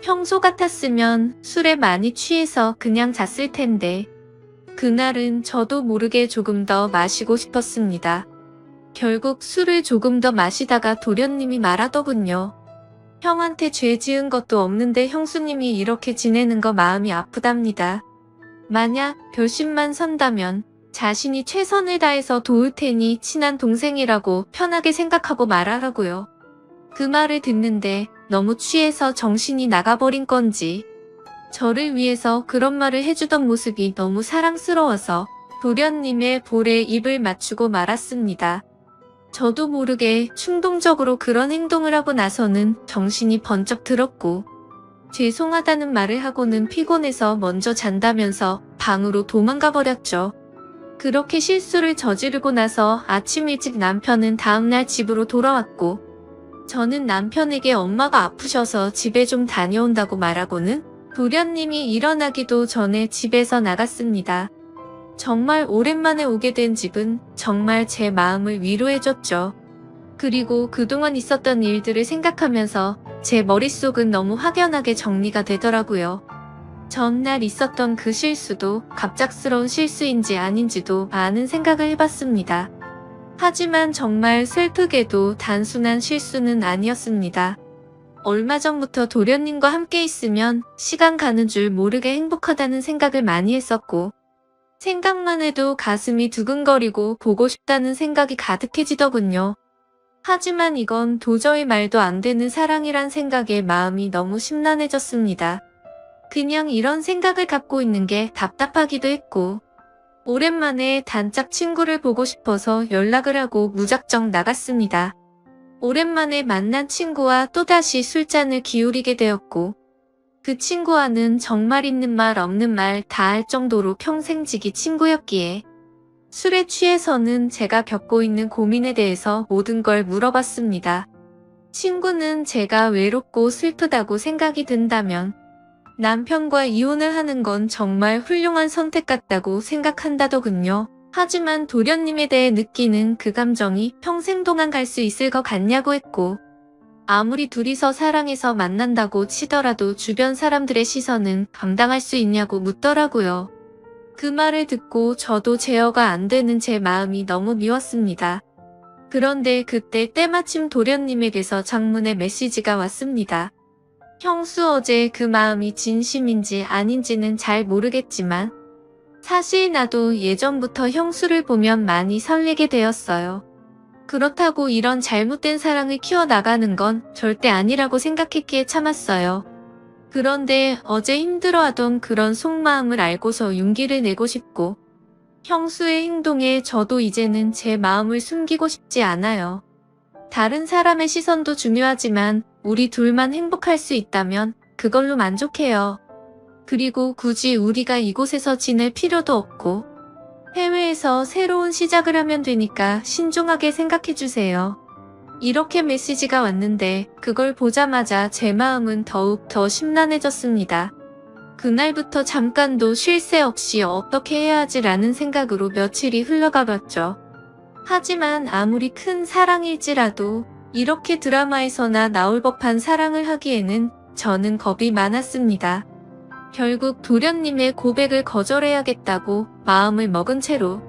평소 같았으면 술에 많이 취해서 그냥 잤을 텐데 그날은 저도 모르게 조금 더 마시고 싶었습니다. 결국 술을 조금 더 마시다가 도련님이 말하더군요. 형한테 죄 지은 것도 없는데 형수님이 이렇게 지내는 거 마음이 아프답니다. 만약 결심만 선다면 자신이 최선을 다해서 도울 테니 친한 동생이라고 편하게 생각하고 말하라고요. 그 말을 듣는데 너무 취해서 정신이 나가버린 건지 저를 위해서 그런 말을 해주던 모습이 너무 사랑스러워서 도련님의 볼에 입을 맞추고 말았습니다. 저도 모르게 충동적으로 그런 행동을 하고 나서는 정신이 번쩍 들었고 죄송하다는 말을 하고는 피곤해서 먼저 잔다면서 방으로 도망가 버렸죠. 그렇게 실수를 저지르고 나서 아침 일찍 남편은 다음날 집으로 돌아왔고 저는 남편에게 엄마가 아프셔서 집에 좀 다녀온다고 말하고는 도련님이 일어나기도 전에 집에서 나갔습니다. 정말 오랜만에 오게 된 집은 정말 제 마음을 위로해줬죠. 그리고 그동안 있었던 일들을 생각하면서 제 머릿속은 너무 확연하게 정리가 되더라고요. 전날 있었던 그 실수도 갑작스러운 실수인지 아닌지도 많은 생각을 해봤습니다. 하지만 정말 슬프게도 단순한 실수는 아니었습니다. 얼마 전부터 도련님과 함께 있으면 시간 가는 줄 모르게 행복하다는 생각을 많이 했었고 생각만 해도 가슴이 두근거리고 보고 싶다는 생각이 가득해지더군요. 하지만 이건 도저히 말도 안 되는 사랑이란 생각에 마음이 너무 심란해졌습니다. 그냥 이런 생각을 갖고 있는 게 답답하기도 했고 오랜만에 단짝 친구를 보고 싶어서 연락을 하고 무작정 나갔습니다. 오랜만에 만난 친구와 또다시 술잔을 기울이게 되었고 그 친구와는 정말 있는 말 없는 말 다 할 정도로 평생지기 친구였기에 술에 취해서는 제가 겪고 있는 고민에 대해서 모든 걸 물어봤습니다. 친구는 제가 외롭고 슬프다고 생각이 든다면 남편과 이혼을 하는 건 정말 훌륭한 선택 같다고 생각한다더군요. 하지만 도련님에 대해 느끼는 그 감정이 평생 동안 갈 수 있을 것 같냐고 했고 아무리 둘이서 사랑해서 만난다고 치더라도 주변 사람들의 시선은 감당할 수 있냐고 묻더라고요. 그 말을 듣고 저도 제어가 안 되는 제 마음이 너무 미웠습니다. 그런데 그때 때마침 도련님에게서 장문의 메시지가 왔습니다. 형수 어제 그 마음이 진심인지 아닌지는 잘 모르겠지만 사실 나도 예전부터 형수를 보면 많이 설레게 되었어요. 그렇다고 이런 잘못된 사랑을 키워나가는 건 절대 아니라고 생각했기에 참았어요. 그런데 어제 힘들어하던 그런 속마음을 알고서 용기를 내고 싶고 형수의 행동에 저도 이제는 제 마음을 숨기고 싶지 않아요. 다른 사람의 시선도 중요하지만 우리 둘만 행복할 수 있다면 그걸로 만족해요. 그리고 굳이 우리가 이곳에서 지낼 필요도 없고 해외에서 새로운 시작을 하면 되니까 신중하게 생각해주세요. 이렇게 메시지가 왔는데 그걸 보자마자 제 마음은 더욱 더 심란해졌습니다. 그날부터 잠깐도 쉴 새 없이 어떻게 해야 하지라는 생각으로 며칠이 흘러가 봤죠. 하지만 아무리 큰 사랑일지라도 이렇게 드라마에서나 나올 법한 사랑을 하기에는 저는 겁이 많았습니다. 결국 도련님의 고백을 거절해야겠다고 마음을 먹은 채로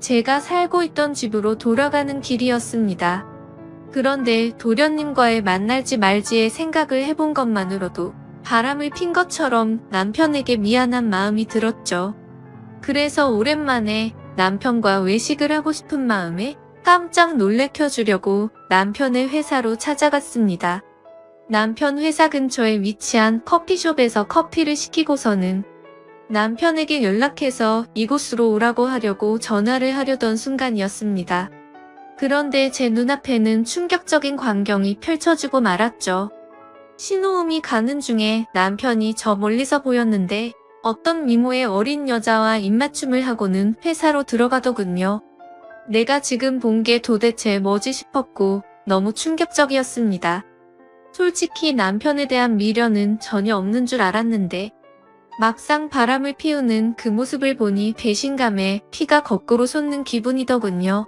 제가 살고 있던 집으로 돌아가는 길이었습니다. 그런데 도련님과의 만날지 말지의 생각을 해본 것만으로도 바람을 핀 것처럼 남편에게 미안한 마음이 들었죠. 그래서 오랜만에 남편과 외식을 하고 싶은 마음에 깜짝 놀래켜주려고 남편의 회사로 찾아갔습니다. 남편 회사 근처에 위치한 커피숍에서 커피를 시키고서는 남편에게 연락해서 이곳으로 오라고 하려고 전화를 하려던 순간이었습니다. 그런데 제 눈앞에는 충격적인 광경이 펼쳐지고 말았죠. 신호음이 가는 중에 남편이 저 멀리서 보였는데 어떤 미모의 어린 여자와 입맞춤을 하고는 회사로 들어가더군요. 내가 지금 본 게 도대체 뭐지 싶었고 너무 충격적이었습니다. 솔직히 남편에 대한 미련은 전혀 없는 줄 알았는데 막상 바람을 피우는 그 모습을 보니 배신감에 피가 거꾸로 솟는 기분이더군요.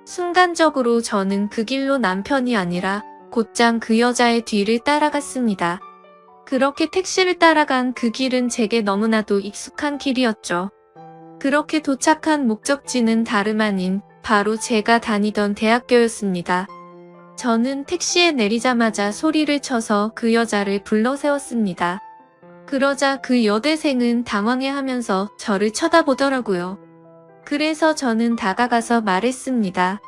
순간적으로 저는 그 길로 남편이 아니라 곧장 그 여자의 뒤를 따라갔습니다. 그렇게 택시를 따라간 그 길은 제게 너무나도 익숙한 길이었죠. 그렇게 도착한 목적지는 다름 아닌 바로 제가 다니던 대학교였습니다. 저는 택시에 내리자마자 소리를 쳐서 그 여자를 불러 세웠습니다. 그러자 그 여대생은 당황해하면서 저를 쳐다보더라고요. 그래서 저는 다가가서 말했습니다.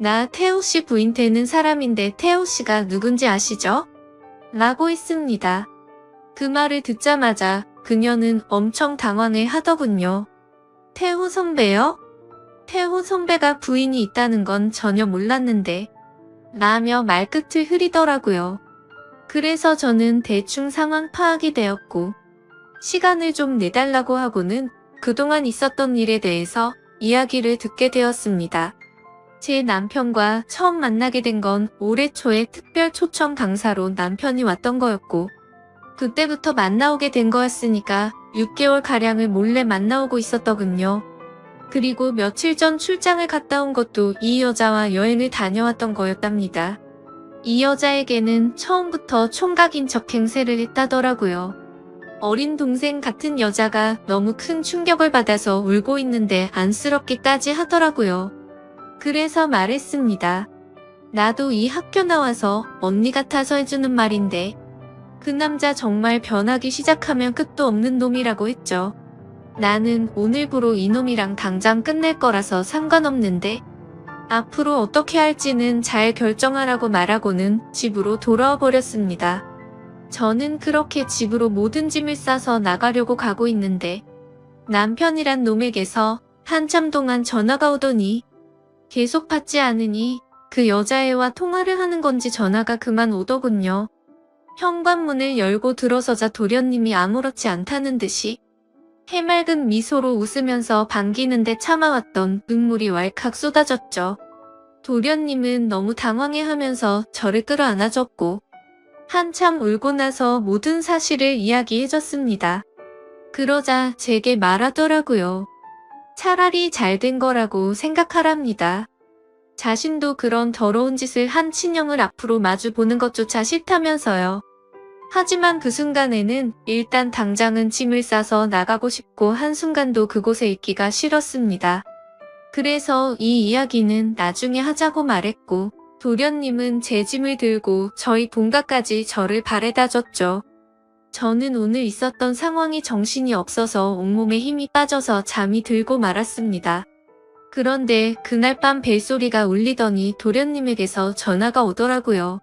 나 태호 씨 부인 되는 사람인데 태호 씨가 누군지 아시죠? 라고 했습니다. 그 말을 듣자마자 그녀는 엄청 당황해 하더군요. 태호 선배요? 태호 선배가 부인이 있다는 건 전혀 몰랐는데 라며 말끝을 흐리더라고요. 그래서 저는 대충 상황 파악이 되었고 시간을 좀 내달라고 하고는 그동안 있었던 일에 대해서 이야기를 듣게 되었습니다. 제 남편과 처음 만나게 된 건 올해 초에 특별 초청 강사로 남편이 왔던 거였고 그때부터 만나오게 된 거였으니까 6개월가량을 몰래 만나오고 있었더군요. 그리고 며칠 전 출장을 갔다 온 것도 이 여자와 여행을 다녀왔던 거였답니다. 이 여자에게는 처음부터 총각인 척 행세를 했다더라고요. 어린 동생 같은 여자가 너무 큰 충격을 받아서 울고 있는데 안쓰럽기까지 하더라고요. 그래서 말했습니다. 나도 이 학교 나와서 언니 같아서 해주는 말인데 그 남자 정말 변하기 시작하면 끝도 없는 놈이라고 했죠. 나는 오늘부로 이놈이랑 당장 끝낼 거라서 상관없는데 앞으로 어떻게 할지는 잘 결정하라고 말하고는 집으로 돌아와 버렸습니다. 저는 그렇게 집으로 모든 짐을 싸서 나가려고 가고 있는데 남편이란 놈에게서 한참 동안 전화가 오더니 계속 받지 않으니 그 여자애와 통화를 하는 건지 전화가 그만 오더군요. 현관문을 열고 들어서자 도련님이 아무렇지 않다는 듯이 해맑은 미소로 웃으면서 반기는데 참아왔던 눈물이 왈칵 쏟아졌죠. 도련님은 너무 당황해하면서 저를 끌어안아줬고 한참 울고 나서 모든 사실을 이야기해줬습니다. 그러자 제게 말하더라고요. 차라리 잘된 거라고 생각하랍니다. 자신도 그런 더러운 짓을 한 친형을 앞으로 마주 보는 것조차 싫다면서요. 하지만 그 순간에는 일단 당장은 짐을 싸서 나가고 싶고 한순간도 그곳에 있기가 싫었습니다. 그래서 이 이야기는 나중에 하자고 말했고 도련님은 제 짐을 들고 저희 본가까지 저를 바래다 줬죠. 저는 오늘 있었던 상황이 정신이 없어서 온몸에 힘이 빠져서 잠이 들고 말았습니다. 그런데 그날 밤 벨소리가 울리더니 도련님에게서 전화가 오더라고요.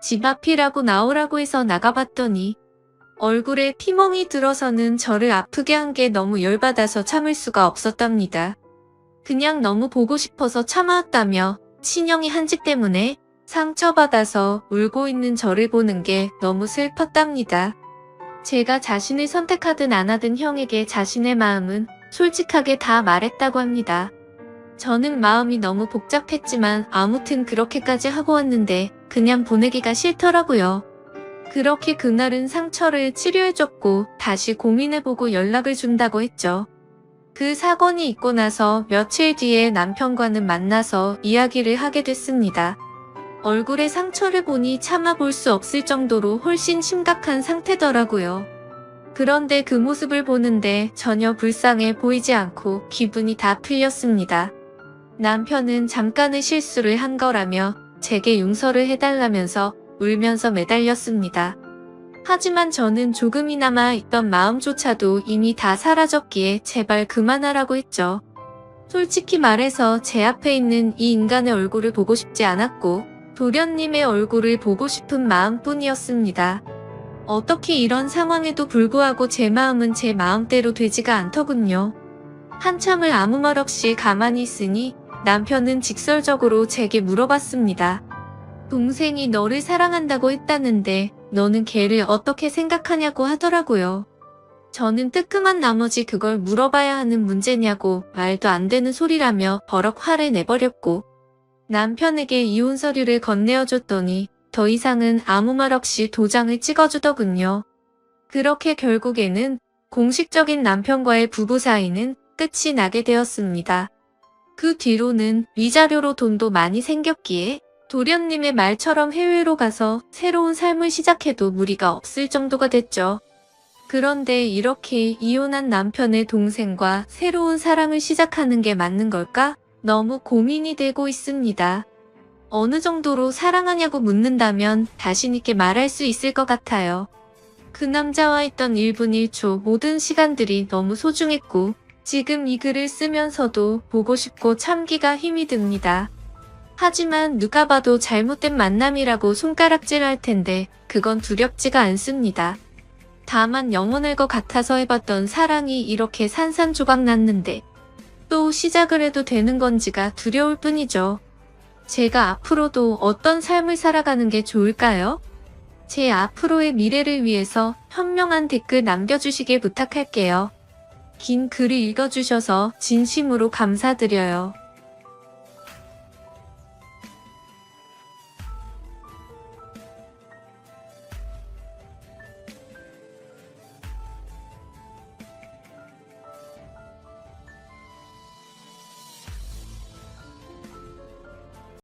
집 앞이라고 나오라고 해서 나가봤더니 얼굴에 피멍이 들어서는 저를 아프게 한 게 너무 열받아서 참을 수가 없었답니다. 그냥 너무 보고 싶어서 참아왔다며 친형이 한짓 때문에 상처받아서 울고 있는 저를 보는 게 너무 슬펐답니다. 제가 자신을 선택하든 안 하든 형에게 자신의 마음은 솔직하게 다 말했다고 합니다. 저는 마음이 너무 복잡했지만 아무튼 그렇게까지 하고 왔는데 그냥 보내기가 싫더라고요. 그렇게 그날은 상처를 치료해줬고 다시 고민해보고 연락을 준다고 했죠. 그 사건이 있고 나서 며칠 뒤에 남편과는 만나서 이야기를 하게 됐습니다. 얼굴에 상처를 보니 참아볼 수 없을 정도로 훨씬 심각한 상태더라고요. 그런데 그 모습을 보는데 전혀 불쌍해 보이지 않고 기분이 다 풀렸습니다. 남편은 잠깐의 실수를 한 거라며 제게 용서를 해달라면서 울면서 매달렸습니다. 하지만 저는 조금이나마 있던 마음조차도 이미 다 사라졌기에 제발 그만하라고 했죠. 솔직히 말해서 제 앞에 있는 이 인간의 얼굴을 보고 싶지 않았고 도련님의 얼굴을 보고 싶은 마음뿐이었습니다. 어떻게 이런 상황에도 불구하고 제 마음은 제 마음대로 되지가 않더군요. 한참을 아무 말 없이 가만히 있으니 남편은 직설적으로 제게 물어봤습니다. 동생이 너를 사랑한다고 했다는데 너는 걔를 어떻게 생각하냐고 하더라고요. 저는 뜨끔한 나머지 그걸 물어봐야 하는 문제냐고 말도 안 되는 소리라며 버럭 화를 내버렸고 남편에게 이혼 서류를 건네어줬더니 더 이상은 아무 말 없이 도장을 찍어주더군요. 그렇게 결국에는 공식적인 남편과의 부부 사이는 끝이 나게 되었습니다. 그 뒤로는 위자료로 돈도 많이 생겼기에 도련님의 말처럼 해외로 가서 새로운 삶을 시작해도 무리가 없을 정도가 됐죠. 그런데 이렇게 이혼한 남편의 동생과 새로운 사랑을 시작하는 게 맞는 걸까? 너무 고민이 되고 있습니다. 어느 정도로 사랑하냐고 묻는다면 자신 있게 말할 수 있을 것 같아요. 그 남자와 있던 1분 1초 모든 시간들이 너무 소중했고 지금 이 글을 쓰면서도 보고 싶고 참기가 힘이 듭니다. 하지만 누가 봐도 잘못된 만남이라고 손가락질 할 텐데 그건 두렵지가 않습니다. 다만 영원할 것 같아서 해봤던 사랑이 이렇게 산산조각 났는데 또 시작을 해도 되는 건지가 두려울 뿐이죠. 제가 앞으로도 어떤 삶을 살아가는 게 좋을까요? 제 앞으로의 미래를 위해서 현명한 댓글 남겨주시길 부탁할게요. 긴 글을 읽어주셔서 진심으로 감사드려요.